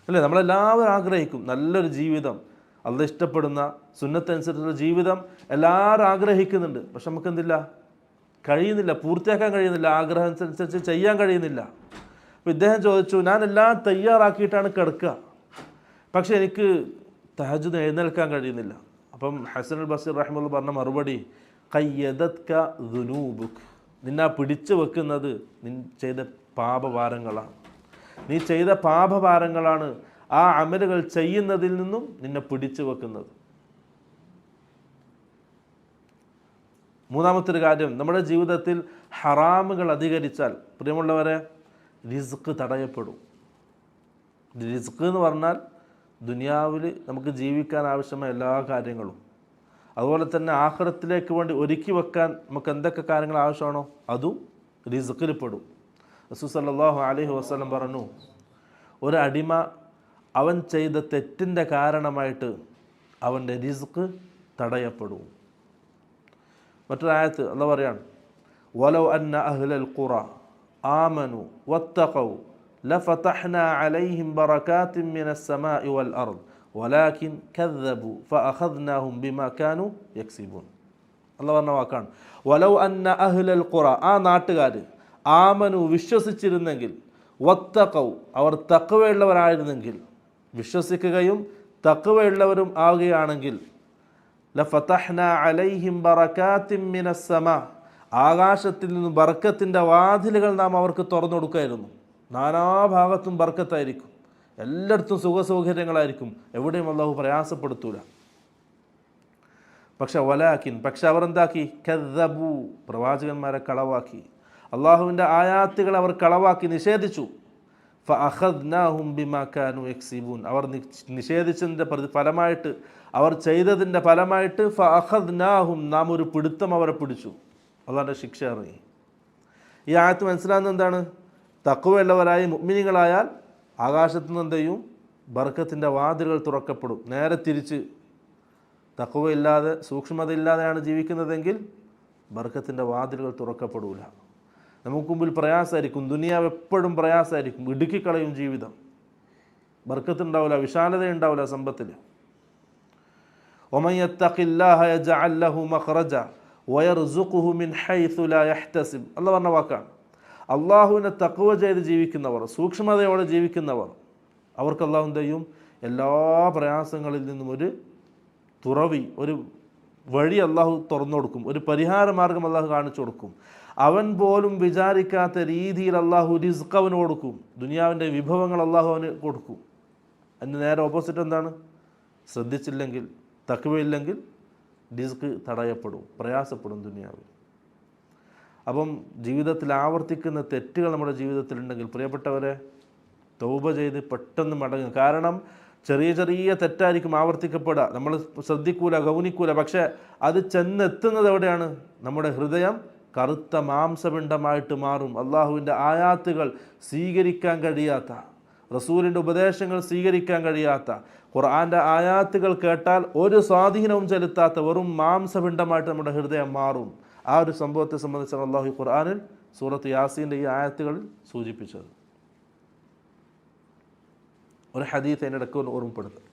അല്ലേ? നമ്മളെല്ലാവരും ആഗ്രഹിക്കും നല്ലൊരു ജീവിതം, അള്ളാഹ് ഇഷ്ടപ്പെടുന്ന സുന്നത്തനുസരിച്ചുള്ള ജീവിതം എല്ലാവരും ആഗ്രഹിക്കുന്നുണ്ട്. പക്ഷെ നമുക്കെന്തില്ല, കഴിയുന്നില്ല, പൂർത്തിയാക്കാൻ കഴിയുന്നില്ല, ആഗ്രഹം അനുസരിച്ച് ചെയ്യാൻ കഴിയുന്നില്ല. അപ്പോൾ ഇദ്ദേഹം ചോദിച്ചു, ഞാൻ എല്ലാം തയ്യാറാക്കിയിട്ടാണ് കിടക്കുക, പക്ഷെ എനിക്ക് തഹജ്ജുദ് എഴുന്നേൽക്കാൻ കഴിയുന്നില്ല. അപ്പം ഹസൻ അൽ ബസ്രി റഹിമഹുല്ലാ പറഞ്ഞ മറുപടി, ഖയ്യദത്ക ദുനൂബുക്, നിന്നെ പിടിച്ചു വെക്കുന്നത് നീ ചെയ്ത പാപഭാരങ്ങളാണ്. നീ ചെയ്ത പാപഭാരങ്ങളാണ് ആ അമലുകൾ ചെയ്യുന്നതിൽ നിന്നും നിന്നെ പിടിച്ചു വെക്കുന്നത്. മൂന്നാമത്തെ കാര്യം, നമ്മുടെ ജീവിതത്തിൽ ഹറാമുകൾ അധികരിച്ചാൽ പ്രിയമുള്ളവരെ റിസ്ക് തടയപ്പെടും. റിസ്ക് എന്ന് പറഞ്ഞാൽ ദുനിയാവിൽ നമുക്ക് ജീവിക്കാൻ ആവശ്യമായ എല്ലാ കാര്യങ്ങളും, അതുപോലെ തന്നെ ആഖിറത്തിലേക്ക് വേണ്ടി ഒരുക്കി വെക്കാൻ നമുക്ക് എന്തൊക്കെ കാര്യങ്ങൾ ആവശ്യമാണോ അതും റിസ്ക്കിൽ പെടും. റസൂൽ സല്ലല്ലാഹു അലൈഹി വസല്ലം പറഞ്ഞു, ഒരു അടിമ അവൻ ചെയ്ത തെറ്റിൻ്റെ കാരണമായിട്ട് അവൻ്റെ റിസ്ക് തടയപ്പെടും. മറ്റൊരായത്ത് അല്ലാഹു പറയാണ്, വലൗ അന്ന അഹ്ലൽ ഖുറ ആമനു വത്തഖൗ ലഫതഹ്നാ അലൈഹിം ബറകാത്തിൻ മിനസ് സമാഇ വൽ അർദ് വലാകിൻ കദ്ദബു ഫഅഖദ്നാഹും ബിമാ കാനൂ യക്സിബൂൻ. അല്ലാഹു പറഞ്ഞ വാക്കാണ്, വലൗ അന്ന അഹ്ലൽ ഖുറ, ആ നാട്ടുകാർ ആമനു വിശ്വസിച്ചിരുന്നെങ്കിൽ, വത്തഖൗ അവർ തഖ്വയുള്ളവരായിരുന്നെങ്കിൽ, വിശ്വസിക്കുകയും തഖ്വയുള്ളവരും ആവുകയാണെങ്കിൽ, ലഫതഹ്നാ അലൈഹിം ബറകാത്തിൻ മിനസ് സമാ, ആകാശത്തിൽ നിന്ന് ബർക്കത്തിൻ്റെ വാതിലുകൾ നാം അവർക്ക് തുറന്നു കൊടുക്കുമായിരുന്നു. നാനാഭാഗത്തും ബർക്കത്തായിരിക്കും, എല്ലായിടത്തും സുഖസൗകര്യങ്ങളായിരിക്കും, എവിടെയും അല്ലാഹു പ്രയാസപ്പെടുത്തൂല. പക്ഷെ അവർ എന്താക്കി? കദ്ദബു, പ്രവാചകന്മാരെ കളവാക്കി, അള്ളാഹുവിൻ്റെ ആയാത്തുകൾ അവർ കളവാക്കി നിഷേധിച്ചു. ഫഅഖദ്നാഹും ബിമാ കാനൂ യക്സിബൂൻ, അവർ നിഷേധിച്ചതിൻ്റെ ഫലമായിട്ട്, അവർ ചെയ്തതിൻ്റെ ഫലമായിട്ട് ഫഅഖദ്നാഹും, നാം ഒരു പിടുത്തം അവരെ പിടിച്ചു, അള്ളാഹുവിൻ്റെ ശിക്ഷ ഇറങ്ങി. ഈ ആയത്ത് മനസ്സിലാകുന്നത് എന്താണ്? തഖ്വയുള്ളവരായി മുഅ്മിനീങ്ങളായാൽ ആകാശത്തു നിന്ന് എന്ത് ചെയ്യും? ബർക്കത്തിൻ്റെ വാതിലുകൾ തുറക്കപ്പെടും. നേരെ തിരിച്ച് തഖ്വയില്ലാതെ സൂക്ഷ്മതയില്ലാതെയാണ് ജീവിക്കുന്നതെങ്കിൽ ബർക്കത്തിൻ്റെ വാതിലുകൾ തുറക്കപ്പെടൂല. നമുക്ക് മുമ്പിൽ പ്രയാസമായിരിക്കും, ദുനിയാവ് എപ്പോഴും പ്രയാസമായിരിക്കും, ഇടുക്കിക്കളയും ജീവിതം, ബർക്കത്തുണ്ടാവില്ല, വിശാലത ഉണ്ടാവില്ല സമ്പത്തിൽ. വമൻ യത്തഖില്ലാഹ യജ്അൽ ലഹു മഖ്റജ വയർസുഖുഹു മിൻ ഹൈസു ലാ യഹ്തസിബ്. അല്ലാഹു പറഞ്ഞ വാക്കാണ്, അള്ളാഹുവിനെ തഖ്വ ചെയ്ത് ജീവിക്കുന്നവർ, സൂക്ഷ്മതയോടെ ജീവിക്കുന്നവർ, അവർക്ക് അള്ളാഹു എന്ത് ചെയ്യും? എല്ലാ പ്രയാസങ്ങളിൽ നിന്നും ഒരു തുറവി, ഒരു വഴി അള്ളാഹു തുറന്നു കൊടുക്കും, ഒരു പരിഹാര മാർഗം അള്ളാഹു കാണിച്ചു കൊടുക്കും. അവൻ പോലും വിചാരിക്കാത്ത രീതിയിൽ അള്ളാഹു റിസ്ക് അവന് കൊടുക്കും, ദുനിയാവിൻ്റെ വിഭവങ്ങൾ അള്ളാഹു അവന് കൊടുക്കും. അതിന് നേരെ ഓപ്പോസിറ്റ് എന്താണ്? ശ്രദ്ധിച്ചില്ലെങ്കിൽ, തഖ്വയില്ലെങ്കിൽ റിസ്ക് തടയപ്പെടും, പ്രയാസപ്പെടും ദുനിയാവിൽ. അപ്പം ജീവിതത്തിൽ ആവർത്തിക്കുന്ന തെറ്റുകൾ നമ്മുടെ ജീവിതത്തിലുണ്ടെങ്കിൽ പ്രിയപ്പെട്ടവരെ, തൗബ ചെയ്ത് പെട്ടെന്ന് മടങ്ങും. കാരണം ചെറിയ ചെറിയ തെറ്റായിരിക്കും ആവർത്തിക്കപ്പെടുക, നമ്മൾ ശ്രദ്ധിക്കൂല, ഗൗനിക്കൂല. പക്ഷേ അത് ചെന്നെത്തുന്നത് എവിടെയാണ്? നമ്മുടെ ഹൃദയം കറുത്ത മാംസപിണ്ഡമായിട്ട് മാറും. അള്ളാഹുവിൻ്റെ ആയാത്തുകൾ സ്വീകരിക്കാൻ കഴിയാത്ത, റസൂലിൻ്റെ ഉപദേശങ്ങൾ സ്വീകരിക്കാൻ കഴിയാത്ത, ഖുർആൻ്റെ ആയാത്തുകൾ കേട്ടാൽ ഒരു സ്വാധീനവും ചെലുത്താത്ത വെറും മാംസപിണ്ഡമായിട്ട് നമ്മുടെ ഹൃദയം മാറും. ആ ഒരു സംഭവത്തെ സംബന്ധിച്ചാണ് അള്ളാഹു ഖുർആനിൽ സൂറത്ത് യാസീൻ്റെ ഈ ആയത്തുകളിൽ സൂചിപ്പിച്ചത്. ഒരു ഹദീസ് അതിൻ്റെ ഇടയ്ക്ക് ഓർമ്മപ്പെടുത്തും.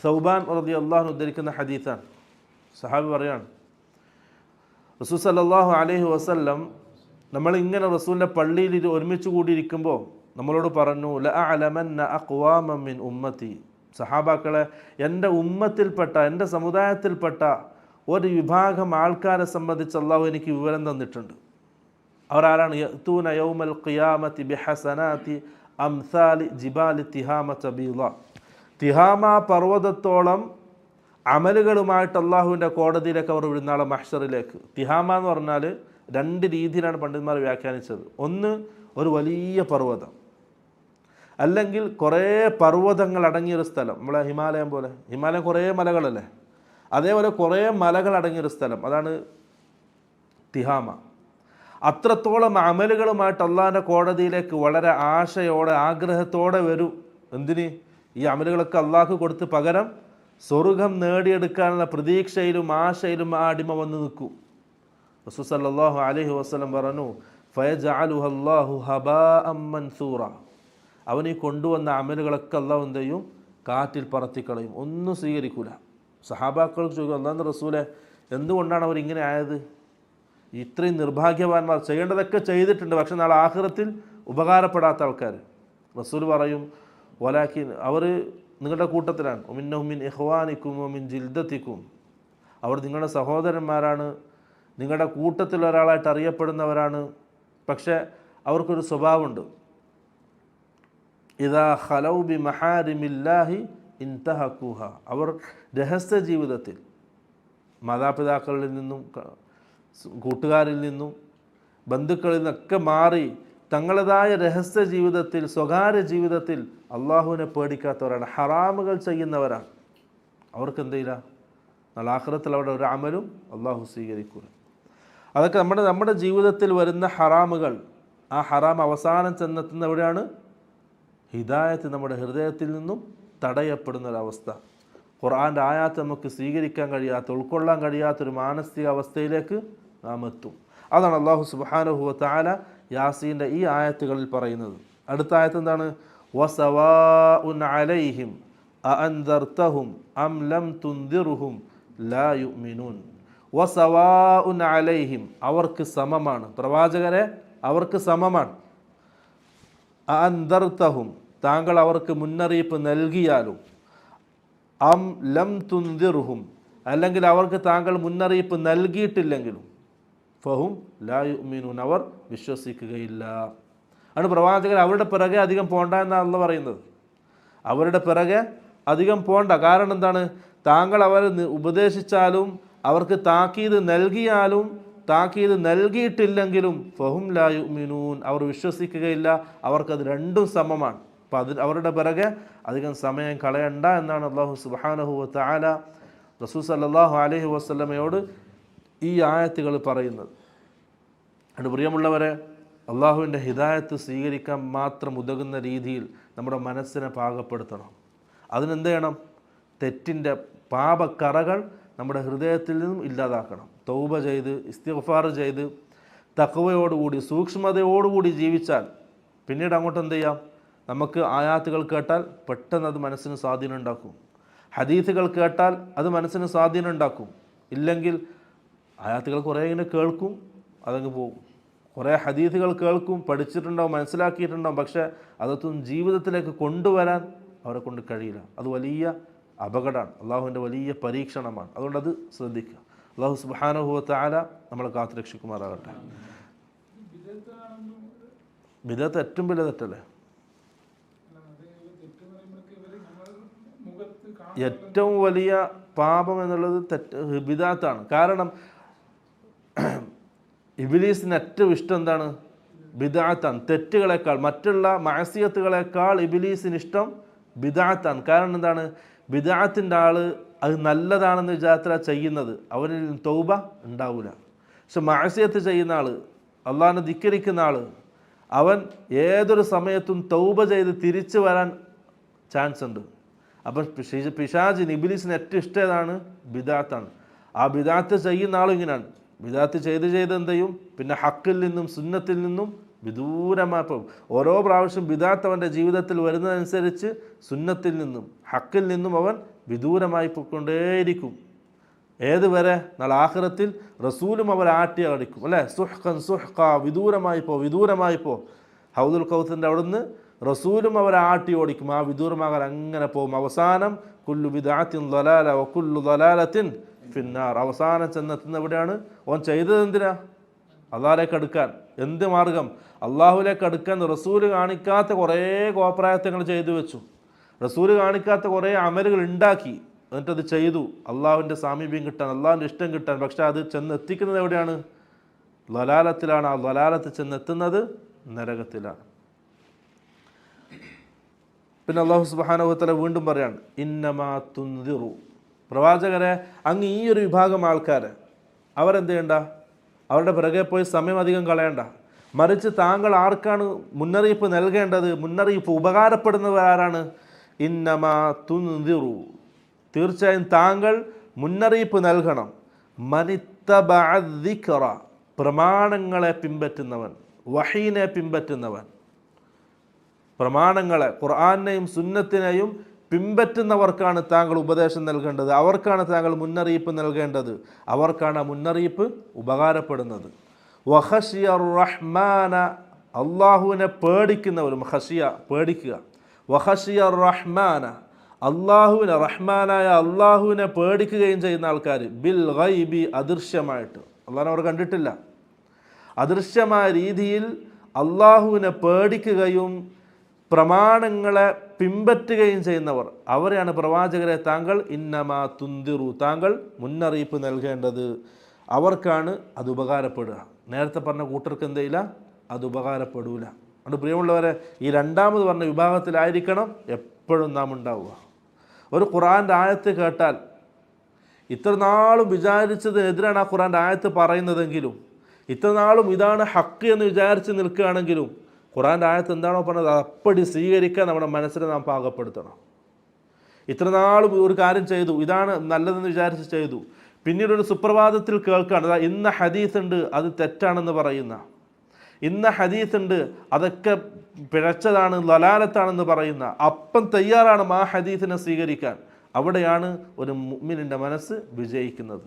സൗബാൻ റളിയല്ലാഹു അൻഹു ഉദ്ധരിക്കുന്ന ഹദീസാണ്. സഹാബി പറയാണ്, റസൂൽ സല്ലല്ലാഹു അലൈഹി വസല്ലം നമ്മളിങ്ങനെ റസൂലിൻ്റെ പള്ളിയിൽ ഒരുമിച്ച് കൂടിയിരിക്കുമ്പോൾ നമ്മളോട് പറഞ്ഞു, ലഅഅലമന്ന അഖ്വാമൻ മിൻ ഉമ്മത്തി, സഹാബാക്കളെ, എൻ്റെ ഉമ്മത്തിൽപ്പെട്ട, എൻ്റെ സമുദായത്തിൽപ്പെട്ട ഒരു വിഭാഗം ആൾക്കാരെ സംബന്ധിച്ച് അള്ളാഹു എനിക്ക് വിവരം തന്നിട്ടുണ്ട്. അവർ ആരാണ്? യഅ്തൂന യൗമൽ ഖിയാമത്തി ബിഹസനാതി അംസാലി ജിബാലി തിഹാമത ബീള, തിഹാമ പർവ്വതത്തോളം അമലുകളുമായിട്ട് അള്ളാഹുവിൻ്റെ കോടതിയിലേക്ക് അവർ വിടുന്നാളെ മഹ്ശറിലേക്ക്. തിഹാമ എന്ന് പറഞ്ഞാൽ രണ്ട് രീതിയിലാണ് പണ്ഡിതന്മാർ വ്യാഖ്യാനിച്ചത്. ഒന്ന്, ഒരു വലിയ പർവ്വതം, അല്ലെങ്കിൽ കുറേ പർവ്വതങ്ങൾ അടങ്ങിയൊരു സ്ഥലം. നമ്മളെ ഹിമാലയം പോലെ, ഹിമാലയം കുറേ മലകളല്ലേ, അതേപോലെ കുറേ മലകൾ അടങ്ങിയൊരു സ്ഥലം, അതാണ് തിഹാമ. അത്രത്തോളം അമലുകളുമായിട്ട് അള്ളാഹിൻ്റെ കോടതിയിലേക്ക് വളരെ ആശയോടെ, ആഗ്രഹത്തോടെ വരും. എന്തിന്? ഈ അമലുകളൊക്കെ അള്ളാഹു കൊടുത്ത് പകരം സ്വർഗം നേടിയെടുക്കാനുള്ള പ്രതീക്ഷയിലും ആശയിലും ആ അടിമ വന്ന് നിൽക്കും. റസൂൽ സല്ലല്ലാഹു അലൈഹി വസല്ലം പറഞ്ഞു, ഫയജഅലുഹു അല്ലാഹു ഹബാഅൻ മൻസൂറ, അവനീ കൊണ്ടുവന്ന അമലുകളൊക്കെ അള്ളാഹു എന്ത് ചെയ്യും? കാറ്റിൽ പറത്തിക്കളയും, ഒന്നും സ്വീകരിക്കൂല. സഹാബാക്കൾക്ക് ചോദിക്കും, അല്ലാഹുവിൻ്റെ റസൂലെ, എന്തുകൊണ്ടാണ് അവരിങ്ങനെ ആയത്? ഇത്രയും നിർഭാഗ്യവാന്മാർ, ചെയ്യേണ്ടതൊക്കെ ചെയ്തിട്ടുണ്ട്, പക്ഷെ നാളെ ആഖിറത്തിൽ ഉപകാരപ്പെടാത്ത ആൾക്കാർ. റസൂൽ പറയും, വലാകിൻ, അവർ നിങ്ങളുടെ കൂട്ടത്തിലാണ്, മിന്നഹും മിൻ ഇഖ്വാനിക്കും വമിൻ ജിൽദത്തിക്കും, അവർ നിങ്ങളുടെ സഹോദരന്മാരാണ്, നിങ്ങളുടെ കൂട്ടത്തിൽ ഒരാളായിട്ട് അറിയപ്പെടുന്നവരാണ്. പക്ഷേ അവർക്കൊരു സ്വഭാവമുണ്ട്, ഇദാ ഖലൗ ബി മഹാരിമില്ലാഹി ഇൻതഹഖൂഹ, അവർ രഹസ്യ ജീവിതത്തിൽ മാതാപിതാക്കളിൽ നിന്നും കൂട്ടുകാരിൽ നിന്നും ബന്ധുക്കളിൽ നിന്നൊക്കെ മാറി തങ്ങളുടേതായ രഹസ്യ ജീവിതത്തിൽ, സ്വകാര്യ ജീവിതത്തിൽ അള്ളാഹുവിനെ പേടിക്കാത്തവരാണ്, ഹറാമുകൾ ചെയ്യുന്നവരാണ്. അവർക്ക് എന്തില്ല, നാളെ ആഖിറത്തിൽ അവിടെ ഒരു അമലും അള്ളാഹു സ്വീകരിക്കൂല. അതൊക്കെ നമ്മുടെ ജീവിതത്തിൽ വരുന്ന ഹറാമുകൾ, ആ ഹറാം അവസാനം ചെന്നെത്തുന്ന എവിടെയാണ്? ഹിദായത്ത് നമ്മുടെ ഹൃദയത്തിൽ നിന്നും തടയപ്പെടുന്നൊരവസ്ഥ. ഖുർആൻ്റെ ആയാത്ത് നമുക്ക് സ്വീകരിക്കാൻ കഴിയാത്ത, ഉൾക്കൊള്ളാൻ കഴിയാത്തൊരു മാനസിക അവസ്ഥയിലേക്ക് നാം എത്തും. അതാണ് അള്ളാഹു സുബ്ഹാനഹു വ തആല യാസീൻ്റെ ഈ ആയത്തുകളിൽ പറയുന്നത്. അടുത്ത ആയത്ത് എന്താണ്? വസവാഉൻ അലൈഹിം അഅൻദർതഹും അം ലം തുൻദിർഹും ലാ യുഅ്മിനൂൻ. വസവാഉൻ അലൈഹിം, അവർക്ക് സമമാണ്, പ്രവാചകരെ അവർക്ക് സമമാണ്. അഅൻദർതഹും, താങ്കൾ അവർക്ക് മുന്നറിയിപ്പ് നൽകിയാലും, അം ലം തുൻദിർഹും, അല്ലെങ്കിൽ അവർക്ക് താങ്കൾ മുന്നറിയിപ്പ് നൽകിയിട്ടില്ലെങ്കിലും, ഫഹും ലാ യുഅ്മിനൂൻ, അവർ വിശ്വസിക്കുകയില്ല. ആണ് പ്രവാചകർ അവരുടെ പിറകെ അധികം പോണ്ട എന്നാണ് അള്ളാഹ് പറയുന്നത്. അവരുടെ പിറകെ അധികം പോണ്ട. കാരണം എന്താണ്? താങ്കൾ അവരെ ഉപദേശിച്ചാലും, അവർക്ക് താക്കീത് നൽകിയാലും, താക്കീത് നൽകിയിട്ടില്ലെങ്കിലും ഫഹും ലാ യുഅ്മിനൂൻ, അവർ വിശ്വസിക്കുകയില്ല. അവർക്കത് രണ്ടും സമമാണ്. അപ്പം അവരുടെ പിറകെ അധികം സമയം കളയണ്ട എന്നാണ് അല്ലാഹു സുബ്ഹാനഹു വ തആല റസൂൽ സല്ലല്ലാഹു അലൈഹി വസല്ലമയോട് ഈ ആയത്തുകൾ പറയുന്നത്. അതുകൊണ്ട് പ്രിയമുള്ളവരെ, അള്ളാഹുവിൻ്റെ ഹിദായത്ത് സ്വീകരിക്കാൻ മാത്രം ഉതകുന്ന രീതിയിൽ നമ്മുടെ മനസ്സിനെ പാകപ്പെടുത്തണം. അതിനെന്ത് ചെയ്യണം? തെറ്റിൻ്റെ പാപക്കറകൾ നമ്മുടെ ഹൃദയത്തിൽ നിന്നും ഇല്ലാതാക്കണം. തൗബ ചെയ്ത്, ഇസ്തിഗ്ഫാർ ചെയ്ത്, തഖ്വയോടുകൂടി, സൂക്ഷ്മതയോടുകൂടി ജീവിച്ചാൽ പിന്നീട് അങ്ങോട്ട് എന്ത് ചെയ്യാം? നമുക്ക് ആയാത്തുകൾ കേട്ടാൽ പെട്ടെന്ന് അത് മനസ്സിന് സ്വാധീനം ഉണ്ടാക്കും. ഹദീസുകൾ കേട്ടാൽ അത് മനസ്സിന് സ്വാധീനം ഉണ്ടാക്കും. ഇല്ലെങ്കിൽ ആയാത്തുകൾ കുറേ ഇങ്ങനെ കേൾക്കും, അതങ്ങ് പോകും. കുറേ ഹദീസുകൾ കേൾക്കും, പഠിച്ചിട്ടുണ്ടാവും, മനസ്സിലാക്കിയിട്ടുണ്ടാവും, പക്ഷേ അതൊന്നും ജീവിതത്തിലേക്ക് കൊണ്ടുവരാൻ അവരെ കൊണ്ട് കഴിയില്ല. അത് വലിയ അപകടമാണ്, അള്ളാഹുവിൻ്റെ വലിയ പരീക്ഷണമാണ്. അതുകൊണ്ടത് ശ്രദ്ധിക്കുക. അള്ളാഹു സുബ്ഹാനഹു വ തആല നമ്മളെ കാത്തുരക്ഷിക്കുമാറാകട്ടെ. ബിദഅത്ത് ഏറ്റവും വലിയ തെറ്റല്ലേ? ഏറ്റവും വലിയ പാപം എന്നുള്ളത് ബിദഅത്താണ്. കാരണം ഇബ്ലീസിന് ഏറ്റവും ഇഷ്ടം എന്താണ്? ബിദഅത്താണ്. തെറ്റുകളെക്കാൾ, മറ്റുള്ള മഅസിയത്തുകളെക്കാൾ ഇബ്ലീസിന് ഇഷ്ടം ബിദഅത്താണ്. കാരണം എന്താണ്? ബിദഅത്തിൻ്റെ ആള് അത് നല്ലതാണെന്ന് വിചാരത്തിലാണ് ചെയ്യുന്നത്, അവനിൽ തൗബ ഉണ്ടാവില്ല. പക്ഷെ മഅസിയത്ത് ചെയ്യുന്ന ആള്, അള്ളാഹിനെ ധിക്കരിക്കുന്ന ആള്, അവൻ ഏതൊരു സമയത്തും തൗബ ചെയ്ത് തിരിച്ചു വരാൻ ചാൻസ് ഉണ്ട്. അപ്പം പിശാചിന്, ഇബ്ലീസിന് ഏറ്റവും ഇഷ്ടം ഏതാണ്? ബിദഅത്താണ്. ആ ബിദഅത്ത് ചെയ്യുന്ന ആളും ഇങ്ങനെയാണ്. ബിദഅത്ത് ചെയ്ത് എന്ത് ചെയ്യും? പിന്നെ ഹക്കിൽ നിന്നും സുന്നത്തിൽ നിന്നും വിദൂരമായി പോകും. ഓരോ പ്രാവശ്യം ബിദഅത്ത് അവൻ്റെ ജീവിതത്തിൽ വരുന്നതനുസരിച്ച് സുന്നത്തിൽ നിന്നും ഹക്കിൽ നിന്നും അവൻ വിദൂരമായി പോയിക്കൊണ്ടേയിരിക്കും. ഏതുവരെ? നാളെ ആഖിറത്തിൽ റസൂലും അവർ ആട്ടി അടിക്കും, അല്ലേ? സുഹ്ഖൻ സുഹ്ഖ, വിദൂരമായി പോ. ഹൗദുൽ കൗസിൻ്റെ അവിടുന്ന് റസൂലും അവരെ ആട്ടി ഓടിക്കും. ആ വിദൂരമാകാൻ അങ്ങനെ പോകും. അവസാനം കുല്ലു ബിദ്അത്തിൻ ളലാല വ കുല്ലു ളലാലത്തിൻ ഫിന്നാർ. അവസാനം ചെന്നെത്തുന്ന എവിടെയാണ്? ഓൻ ചെയ്തത് എന്തിനാ? അള്ളാഹിലേക്ക് അടുക്കാൻ. എന്ത് മാർഗം? അള്ളാഹുലേക്ക് അടുക്കാൻ റസൂല് കാണിക്കാത്ത കുറേ കോപ്രായത്തങ്ങൾ ചെയ്തു വെച്ചു. റസൂല് കാണിക്കാത്ത കുറേ അമലുകൾ ഉണ്ടാക്കി, എന്നിട്ടത് ചെയ്തു അള്ളാഹുവിൻ്റെ സാമീപ്യം കിട്ടാൻ, അള്ളാഹുവിൻ്റെ ഇഷ്ടം കിട്ടാൻ. പക്ഷെ അത് ചെന്നെത്തിക്കുന്നത് എവിടെയാണ്? ളലാലത്തിലാണ്. ആ ളലാലത്ത് ചെന്നെത്തുന്നത് നരകത്തിലാണ്. പിന്നെ അള്ളാഹു സുബ്ഹാനഹു വ തആല വീണ്ടും പറയാണ്, ഇന്നമാ തുൻദിറു, പ്രവാചകരെ അങ്ങ് ഈ ഒരു വിഭാഗം ആൾക്കാരെ അവരെന്ത് ചെയ്യണ്ട? അവരുടെ പിറകെ പോയി സമയം അധികം കളയണ്ട. മറിച്ച് താങ്കൾ ആർക്കാണ് മുന്നറിയിപ്പ് നൽകേണ്ടത്? മുന്നറിയിപ്പ് ഉപകാരപ്പെടുന്നവരാരാണ്? ഇന്നമാ തുൻദിറു, തീർച്ചയായും താങ്കൾ മുന്നറിയിപ്പ് നൽകണം. മനിത്തബഅ ദിക്റ, പ്രമാണങ്ങളെ പിൻപറ്റുന്നവൻ, വഹീനെ പിൻപറ്റുന്നവൻ, പ്രമാണങ്ങളെ, ഖുർആനെയും സുന്നത്തിനെയും പിൻപറ്റുന്നവർക്കാണ് താങ്കൾ ഉപദേശം നൽകേണ്ടത്. അവർക്കാണ് താങ്കൾ മുന്നറിയിപ്പ് നൽകേണ്ടത്. അവർക്കാണ് മുന്നറിയിപ്പ് ഉപകാരപ്പെടുന്നത്. വഖശിയർ റഹ്മാന, അള്ളാഹുവിനെ പേടിക്കുന്നവരും, ഖശിയ പേടിക്കുക, വഖശിയർ റഹ്മാന, അള്ളാഹുവിനെ, റഹ്മാനായ അള്ളാഹുവിനെ പേടിക്കുകയും ചെയ്യുന്ന ആൾക്കാർ, ബിൽ ഗൈബി, അദൃശ്യമായിട്ട്, അള്ളാഹിനെ അവർ കണ്ടിട്ടില്ല, അദൃശ്യമായ രീതിയിൽ അള്ളാഹുവിനെ പേടിക്കുകയും പ്രമാണങ്ങളെ പിൻപറ്റുകയും ചെയ്യുന്നവർ, അവരെയാണ് പ്രവാചകരെ താങ്കൾ ഇന്നമാ തുൻദിറു, താങ്കൾ മുന്നറിയിപ്പ് നൽകേണ്ടത്. അവർക്കാണ് അത് ഉപകാരപ്പെടുക. നേരത്തെ പറഞ്ഞ കൂട്ടർക്ക് എന്തെയില്ല? അത് ഉപകാരപ്പെടൂല. അതുകൊണ്ട് പ്രിയമുള്ളവരെ, ഈ രണ്ടാമത് പറഞ്ഞ വിഭാഗത്തിലായിരിക്കണം എപ്പോഴും നാം ഉണ്ടാവുക. ഒരു ഖുർആൻ്റെ ആയത്ത് കേട്ടാൽ ഇത്ര നാളും വിചാരിച്ചതിനെതിരാണ് ആ ഖുർആൻ്റെ ആയത്ത് പറയുന്നതെങ്കിലും, ഇത്ര നാളും ഇതാണ് ഹക്ക് എന്ന് വിചാരിച്ച് നിൽക്കുകയാണെങ്കിലും, ഖുർആൻ്റെ ആയത്ത് എന്താണോ പറഞ്ഞത് അപ്പടി സ്വീകരിക്കാൻ നമ്മുടെ മനസ്സിനെ നാം പാകപ്പെടുത്തണം. ഇത്ര നാളും ഒരു കാര്യം ചെയ്തു, ഇതാണ് നല്ലതെന്ന് വിചാരിച്ച് ചെയ്തു, പിന്നീട് ഒരു സുപ്രഭാതത്തിൽ കേൾക്കുകയാണ് ഇന്ന ഹദീസ് ഉണ്ട് അത് തെറ്റാണെന്ന് പറയുന്ന, ഇന്ന ഹദീസ് ഉണ്ട് അതൊക്കെ പിഴച്ചതാണ്, ലലാലത്താണെന്ന് പറയുന്ന, അപ്പം തയ്യാറാണ് ആ ഹദീസിനെ സ്വീകരിക്കാൻ. അവിടെയാണ് ഒരു മുഅ്മിനിൻ്റെ മനസ്സ് വിജയിക്കുന്നത്.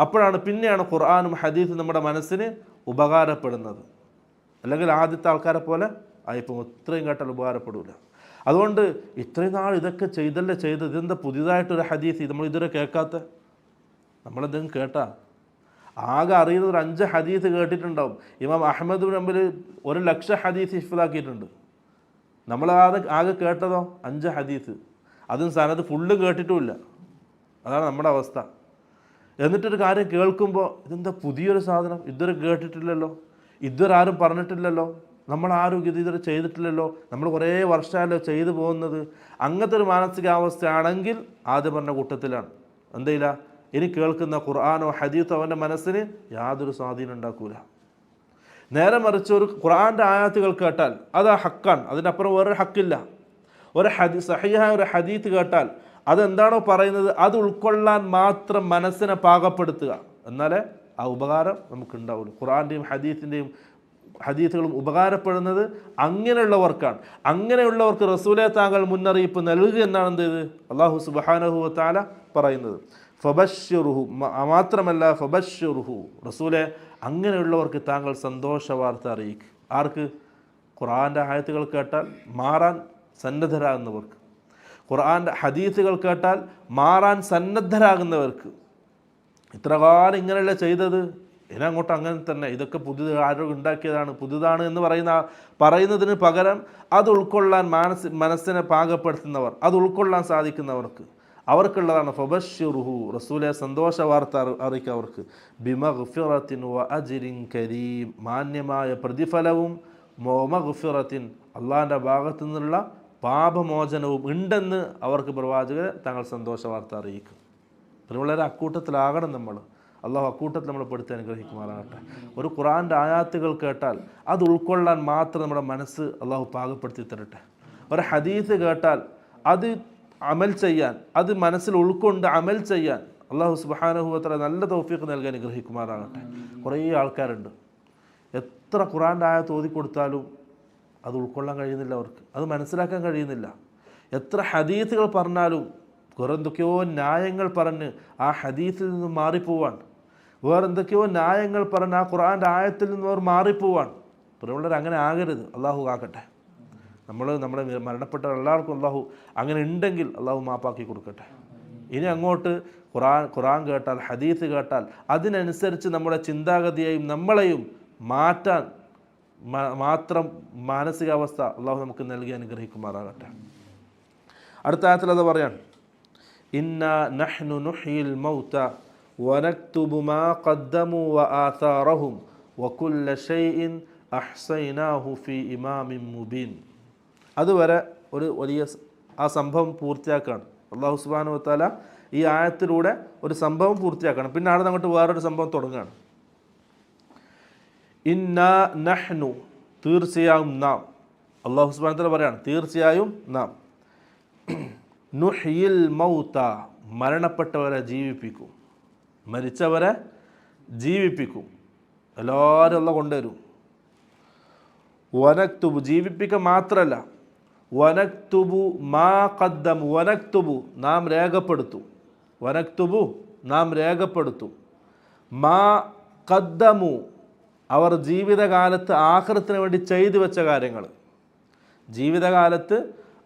അപ്പോഴാണ് പിന്നെയാണ് ഖുർആനും ഹദീസും നമ്മുടെ മനസ്സിന് ഉപകാരപ്പെടുന്നത്. അല്ലെങ്കിൽ ആദ്യത്തെ ആൾക്കാരെ പോലെ ആയിപ്പോൾ ഇത്രയും കേട്ടാൽ ഉപകാരപ്പെടില്ല. അതുകൊണ്ട് ഇത്രയും നാൾ ഇതൊക്കെ ചെയ്തല്ലേ ചെയ്തത്, ഇതെന്താ പുതിയതായിട്ടൊരു ഹദീസ് നമ്മൾ ഇതുവരെ കേൾക്കാത്ത? നമ്മളെന്തെങ്കിലും കേട്ടാ? ആകെ അറിയുന്ന ഒരു 5 ഹദീസ് കേട്ടിട്ടുണ്ടാവും. ഇമാം അഹ്മദ് ബിൻ ഹംബൽ 1,00,000 ഹദീസ് ഹിഫ്ളാക്കിയിട്ടുണ്ട്. നമ്മൾ ആകെ കേട്ടതോ 5 ഹദീസ്, അതും സനത് ഫുള്ള് കേട്ടിട്ടുമില്ല. അതാണ് നമ്മുടെ അവസ്ഥ. എന്നിട്ടൊരു കാര്യം കേൾക്കുമ്പോൾ ഇതെന്താ പുതിയൊരു സാധനം, ഇതുവരെ കേട്ടിട്ടില്ലല്ലോ, ഇതുവരെ ആരും പറഞ്ഞിട്ടില്ലല്ലോ, നമ്മളാരും ഇതുവരെ ചെയ്തിട്ടില്ലല്ലോ, നമ്മൾ കുറേ വർഷമായല്ലോ ചെയ്തു പോകുന്നത്. അങ്ങനത്തെ ഒരു മാനസികാവസ്ഥയാണെങ്കിൽ ആദ്യം പറഞ്ഞ കൂട്ടത്തിലാണ്. എന്തില്ല, ഇനി കേൾക്കുന്ന ഖുർആനോ ഹദീസോ അവൻ്റെ മനസ്സിന് യാതൊരു സ്വാധീനം ഉണ്ടാക്കൂല. നേരെ മറിച്ച് ഒരു ഖുർആൻ്റെ ആയത്തുകൾ കേട്ടാൽ അത് ഹക്കാണ്, അതിനപ്പുറം വേറൊരു ഹക്കില്ല. ഒരു സഹിഹായ ഒരു ഹദീത്ത് കേട്ടാൽ അതെന്താണോ പറയുന്നത് അത് ഉൾക്കൊള്ളാൻ മാത്രം മനസ്സിനെ പാകപ്പെടുത്തുക, എന്നാലേ ആ ഉപകാരം നമുക്കുണ്ടാവുള്ളൂ. ഖുർആൻ്റെയും ഹദീസുകളും ഉപകാരപ്പെടുന്നത് അങ്ങനെയുള്ളവർക്കാണ്. അങ്ങനെയുള്ളവർക്ക് റസൂലെ താങ്കൾ മുന്നറിയിപ്പ് നൽകുക എന്നാണ് എന്ത് ചെയ്ത് അല്ലാഹു സുബ്ഹാനഹു വ തആല പറയുന്നത്. ഫബശ്ശിറുഹു, മാത്രമല്ല ഫബശ്ശിറുഹു, റസൂലെ അങ്ങനെയുള്ളവർക്ക് താങ്കൾ സന്തോഷ വാർത്ത അറിയിക്കുക. ആർക്ക്? ഖുർആൻ്റെ ആയത്തുകൾ കേട്ടാൽ മാറാൻ സന്നദ്ധരാകുന്നവർക്ക്, ഖുർആൻ്റെ ഹദീസുകൾ കേട്ടാൽ മാറാൻ സന്നദ്ധരാകുന്നവർക്ക്. ഇത്രകാലം ഇങ്ങനെയല്ല ചെയ്തത്, ഇനി അങ്ങോട്ട് അങ്ങനെ തന്നെ, ഇതൊക്കെ പുതിയ ആരോ ഉണ്ടാക്കിയതാണ്, പുതുതാണ് എന്ന് പറയുന്നതിന് പകരം അത് ഉൾക്കൊള്ളാൻ മനസ്സിനെ പാകപ്പെടുത്തുന്നവർ, അത് ഉൾക്കൊള്ളാൻ സാധിക്കുന്നവർക്ക് അവർക്കുള്ളതാണ് ഫബശ്ശിറുഹു, റസൂലെ സന്തോഷ വാർത്ത അറിയിക്കുക അവർക്ക്. ബിമഗ്ഫിറത്തിൻ വ അജ്രിൻ കരീം, മാന്യമായ പ്രതിഫലവും മഗ്ഫിറത്തിൻ, അള്ളാഹിൻ്റെ ഭാഗത്തു നിന്നുള്ള പാപമോചനവും ഉണ്ടെന്ന് അവർക്ക് പ്രവാചകരെ തങ്ങൾ സന്തോഷ വാർത്ത അറിയിക്കും. വളരെ അക്കൂട്ടത്തിലാകണം നമ്മൾ. അള്ളാഹു അക്കൂട്ടത്തിൽ നമ്മൾ പെടുത്തി അനുഗ്രഹിക്കുമാറാകട്ടെ. ഒരു ഖുർആൻ്റെ ആയാത്തുകൾ കേട്ടാൽ അത് ഉൾക്കൊള്ളാൻ മാത്രം നമ്മുടെ മനസ്സ് അള്ളാഹു പാകപ്പെടുത്തി തരട്ടെ. ഒരു ഹദീസ് കേട്ടാൽ അത് അമൽ ചെയ്യാൻ, അത് മനസ്സിൽ ഉൾക്കൊണ്ട് അമൽ ചെയ്യാൻ അള്ളാഹു സുബ്ഹാനഹു വ തആല നല്ല തൗഫീഖ് നൽകാൻ അനുഗ്രഹിക്കുമാറാകട്ടെ. കുറേ ആൾക്കാരുണ്ട്, എത്ര ഖുർആൻ്റെ ആയത്ത് ഓതി കൊടുത്താലും അത് ഉൾക്കൊള്ളാൻ കഴിയുന്നില്ല, അവർക്ക് അത് മനസ്സിലാക്കാൻ കഴിയുന്നില്ല. എത്ര ഹദീസുകൾ പറഞ്ഞാലും വേറെന്തൊക്കെയോ ന്യായങ്ങൾ പറഞ്ഞ് ആ ഹദീസിൽ നിന്ന് മാറിപ്പോവാൻ, വേറെന്തൊക്കെയോ ന്യായങ്ങൾ പറഞ്ഞ് ആ ഖുർആൻ്റെ ആയത്തിൽ നിന്ന് അവർ മാറിപ്പോവാൻ. പ്രിയമുള്ളവർ, അങ്ങനെ ആകരുത്, അള്ളാഹു കാക്കട്ടെ. നമ്മുടെ മരണപ്പെട്ട എല്ലാവർക്കും അള്ളാഹു അങ്ങനെ ഉണ്ടെങ്കിൽ അള്ളാഹു മാപ്പാക്കി കൊടുക്കട്ടെ. ഇനി അങ്ങോട്ട് ഖുർആൻ കേട്ടാൽ ഹദീസ് കേട്ടാൽ അതിനനുസരിച്ച് നമ്മുടെ ചിന്താഗതിയെയും നമ്മളെയും മാറ്റാൻ മാത്രം മാനസികാവസ്ഥ അള്ളാഹു നമുക്ക് നൽകി അനുഗ്രഹിക്കുമാറാകട്ടെ. അടുത്ത ആയത്തിൽ അത് പറയാൻ, ഇന്നാ നഹ്നു നുഹ്യിൽ മൗത വനക്തുബു മാ ഖദ്ദമു വആഥാറഹും വകുല്ല ഷൈഇൻ അഹ്സൈനാഹു ഫീ ഇമാമിൻ മുബീൻ. അതുവരെ ഒരു വലിയ ആ സംഭവം പൂർത്തിയാക്കുകയാണ് അല്ലാഹു സുബ്ഹാനഹു വ തആല. ഈ ആയത്തിലൂടെ ഒരു സംഭവം പൂർത്തിയാക്കണം, പിന്നെ അവിടെ അങ്ങോട്ട് വേറൊരു സംഭവം തുടങ്ങുകയാണ്. ഇന്നാ നഹ്നു, തീർച്ചയായും നാം, അല്ലാഹു സുബ്ഹാനഹു വ തആല പറയാണ് തീർച്ചയായും നാം, നുഹ്യിൽ മൗത, മരണപ്പെട്ടവരെ ജീവിപ്പിക്കും, മരിച്ചവരെ ജീവിപ്പിക്കും, എല്ലാവരും അല്ലാഹു കൊണ്ടുവരും. വനക്തുബു, ജീവിപ്പിക്കുക മാത്രമല്ല, വനക്തുബു മാ ഖദ്ദമു, വനക്തുബു നാം രേഖപ്പെടുത്തും, വനക്തുബു നാം രേഖപ്പെടുത്തും, മാ ഖദ്ദമു അവർ ജീവിതകാലത്ത് ആഖിറത്തിന് വേണ്ടി ചെയ്തു വെച്ച കാര്യങ്ങൾ, ജീവിതകാലത്ത്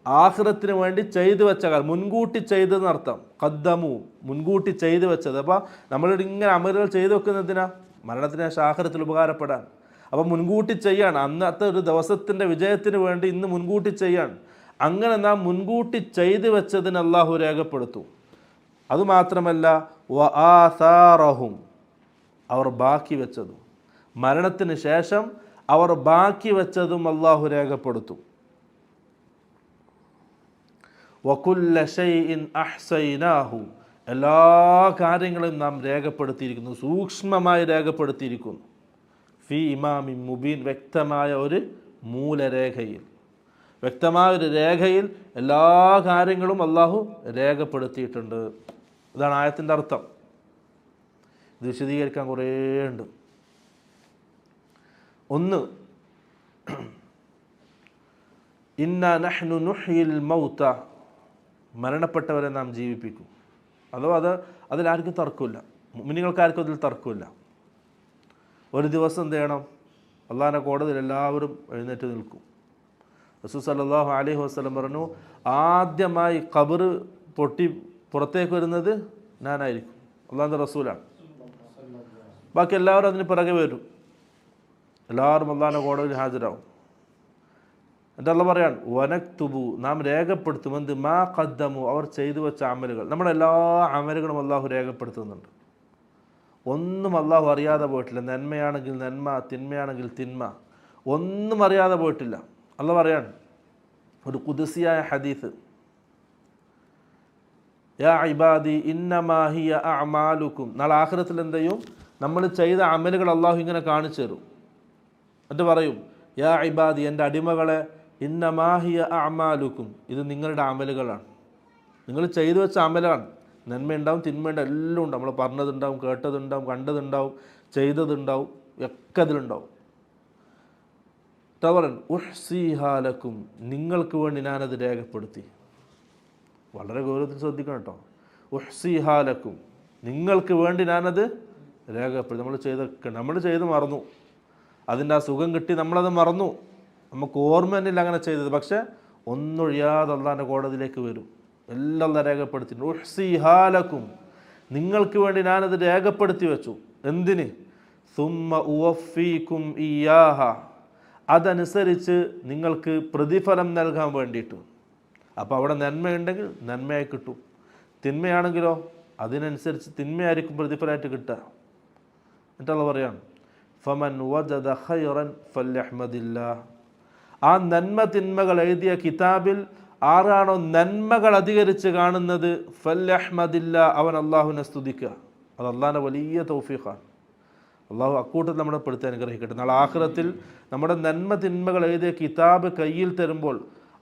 ആഖിറത്തിന് വേണ്ടി ചെയ്തു വെച്ച കാര്യം, മുൻകൂട്ടി ചെയ്തതെന്നർത്ഥം. ഖദ്ദമു മുൻകൂട്ടി ചെയ്തു വെച്ചത്. അപ്പോൾ നമ്മളിവിടെ ഇങ്ങനെ അമലുകൾ ചെയ്തു വെക്കുന്നതിനാ മരണത്തിന് ശേഷം ആഖിറത്തിൽ ഉപകാരപ്പെടാൻ. അപ്പം മുൻകൂട്ടി ചെയ്യാണ്, അന്നത്തെ ഒരു ദിവസത്തിൻ്റെ വിജയത്തിന് വേണ്ടി ഇന്ന് മുൻകൂട്ടി ചെയ്യാണ്. അങ്ങനെ നാം മുൻകൂട്ടി ചെയ്തു വെച്ചതിന് അള്ളാഹു രേഖപ്പെടുത്തും. അതുമാത്രമല്ല വആസാറഹും, അവർ ബാക്കി വെച്ചതും, മരണത്തിന് ശേഷം അവർ ബാക്കി വെച്ചതും അള്ളാഹു രേഖപ്പെടുത്തും. വകുല്ല ഷൈഇൻ അഹ്സൈനാഹു, എല്ലാ കാര്യങ്ങളും നാം രേഖപ്പെടുത്തിയിരിക്കുന്നു, സൂക്ഷ്മമായി രേഖപ്പെടുത്തിയിരിക്കുന്നു. ഫി ഇമാമിൻ മുബീൻ, വ്യക്തമായ ഒരു മൂലരേഖയിൽ, വ്യക്തമായ ഒരു രേഖയിൽ എല്ലാ കാര്യങ്ങളും അള്ളാഹു രേഖപ്പെടുത്തിയിട്ടുണ്ട്. ഇതാണ് ആയത്തിൻ്റെ അർത്ഥം. ഇത് വിശദീകരിക്കാൻ കുറേ ഉണ്ട്. ഒന്ന്, ഇന്നാ നഹ്നു നുഹ്യിൽ മൗത, മരണപ്പെട്ടവരെ നാം ജീവിപ്പിക്കും. അഥവാ അതിലാർക്കും തർക്കമില്ല, മുഅ്മിനീങ്ങൾക്കാർക്കും അതിൽ തർക്കമില്ല. ഒരു ദിവസം എന്ത് ചെയ്യണം? അള്ളാഹിൻ്റെ കോടതിയിൽ എല്ലാവരും എഴുന്നേറ്റ് നിൽക്കും. റസൂൽ സല്ലല്ലാഹു അലൈഹി വസല്ലം പറഞ്ഞു, ആദ്യമായി ഖബർ പൊട്ടി പുറത്തേക്ക് വരുന്നത് ഞാനായിരിക്കും. അള്ളാഹിൻ്റെ റസൂലാണ്. ബാക്കി എല്ലാവരും അതിന് പിറകെ വരും. എല്ലാവരും അള്ളാഹിൻ്റെ കോടതിയിൽ ഹാജരാവും. എന്നിട്ട് അള്ളാഹ് പറയാണ്, വനക്തുബു, നാം രേഖപ്പെടുത്തും എന്ത്? മാ ഖദ്ദമു, അവർ ചെയ്തു വെച്ച അമലുകൾ. നമ്മുടെ എല്ലാ അമലുകളും അള്ളാഹു രേഖപ്പെടുത്തുന്നുണ്ട്. ഒന്നും അള്ളാഹു അറിയാതെ പോയിട്ടില്ല. നന്മയാണെങ്കിൽ നന്മ, തിന്മയാണെങ്കിൽ തിന്മ, ഒന്നും അറിയാതെ പോയിട്ടില്ല. അള്ളാഹ് പറയാണ് ഒരു ഖുദ്സിയായ ഹദീസ്, യാ ഇബാദി ഇന്നമാ ഹിയ അഅമാലുക്കും. നാളെ ആഖിറത്തിൽ എന്ത് ചെയ്യും? നമ്മൾ ചെയ്ത അമലുകൾ അള്ളാഹു ഇങ്ങനെ കാണിച്ചു തരും. എന്നിട്ട് പറയും, യാ ഇബാദി, എൻ്റെ അടിമകളെ, ഇന്നമാ ഹിയ അഅമാലുക്കും, ഇത് നിങ്ങളുടെ അമലുകളാണ്, നിങ്ങൾ ചെയ്തു വെച്ച അമലാണ്. നന്മയുണ്ടാവും, തിന്മയുണ്ടാവും, എല്ലാം ഉണ്ടാവും. നമ്മൾ പറഞ്ഞതുണ്ടാവും, കേട്ടതുണ്ടാവും, കണ്ടതുണ്ടാവും, ചെയ്തതുണ്ടാവും, ഒക്കെ അതിലുണ്ടാവും. ഉഹ്സിഹാലക്കും, നിങ്ങൾക്ക് വേണ്ടി ഞാനത് രേഖപ്പെടുത്തി. വളരെ ഗൗരവത്തിൽ ശ്രദ്ധിക്കണം കേട്ടോ. ഉഹ്സിഹാലക്കും, നിങ്ങൾക്ക് വേണ്ടി ഞാനത് രേഖപ്പെടുത്തി. നമ്മൾ ചെയ്ത് മറന്നു, അതിൻ്റെ ആ സുഖം കിട്ടി, നമ്മളത് മറന്നു, നമുക്ക് ഓർമ്മ തന്നെയില്ല അങ്ങനെ ചെയ്തത്. പക്ഷെ ഒന്നൊഴിയാതെ അള്ളാഹിൻ്റെ കോടതിയിലേക്ക് വരും. എല്ലാം രേഖപ്പെടുത്തിയിട്ടുണ്ട്. ഉഹ്സിഹാലക്കും, നിങ്ങൾക്ക് വേണ്ടി ഞാനത് രേഖപ്പെടുത്തി വെച്ചു. എന്തിന്? സുമ്മ ഉവഫീക്കും ഇയാഹ, അതനുസരിച്ച് നിങ്ങൾക്ക് പ്രതിഫലം നൽകാൻ വേണ്ടിയിട്ട്. അപ്പോൾ അവിടെ നന്മയുണ്ടെങ്കിൽ നന്മയായി കിട്ടും, തിന്മയാണെങ്കിലോ അതിനനുസരിച്ച് തിന്മയായിരിക്കും പ്രതിഫലമായിട്ട് കിട്ടുക. എന്നിട്ടുള്ള പറയാണ്, ഫമൻ വജദ ഖൈറൻ ഫല്യഹ്മദില്ലാഹ്, ആ നന്മ തിന്മകൾ എഴുതിയ കിതാബിൽ ആരാണോ നന്മകൾ അധികരിച്ച് കാണുന്നത്, ഫല്യഹ്മദില്ലാ, അവൻ അള്ളാഹുവിനെ സ്തുതിക്കുക. അത് അള്ളാഹിൻ്റെ വലിയ തൗഫീഖാണ്. അള്ളാഹു അക്കൂട്ടത്തിൽ നമ്മളെ പെടുത്തി അനുഗ്രഹിക്കട്ടെ. നാളെ ആഖിറത്തിൽ നമ്മുടെ നന്മ തിന്മകൾ എഴുതിയ കിതാബ് കയ്യിൽ തരുമ്പോൾ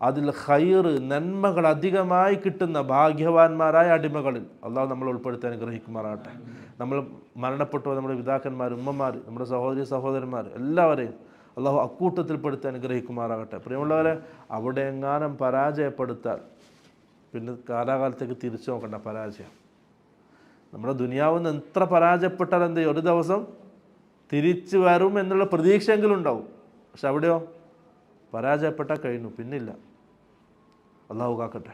അതിൽ ഖൈർ, നന്മകൾ അധികമായി കിട്ടുന്ന ഭാഗ്യവാന്മാരായ അടിമകളിൽ അള്ളാഹു നമ്മൾ ഉൾപ്പെടുത്തി അനുഗ്രഹിക്കുമാറാകട്ടെ. നമ്മൾ മരണപ്പെട്ടു നമ്മുടെ പിതാക്കന്മാർ, ഉമ്മമാർ, നമ്മുടെ സഹോദരി സഹോദരന്മാർ, എല്ലാവരെയും അള്ളാഹു അക്കൂട്ടത്തിൽപ്പെടുത്തി അനുഗ്രഹിക്കുമാറാകട്ടെ. പ്രിയമുള്ളവരെ, അവിടെ എങ്ങാനും പരാജയപ്പെടുത്താൽ പിന്നെ കാലാകാലത്തേക്ക് തിരിച്ചു നോക്കണ്ട പരാജയം. നമ്മുടെ ദുനിയാവിൽ നിന്ന് എത്ര പരാജയപ്പെട്ടാൽ എന്ത് ചെയ്യും? ഒരു ദിവസം തിരിച്ചു വരും എന്നുള്ള പ്രതീക്ഷയെങ്കിലും ഉണ്ടാവും. പക്ഷെ അവിടെയോ പരാജയപ്പെട്ടാൽ കഴിഞ്ഞു, പിന്നില്ല. അള്ളാഹു കാക്കട്ടെ.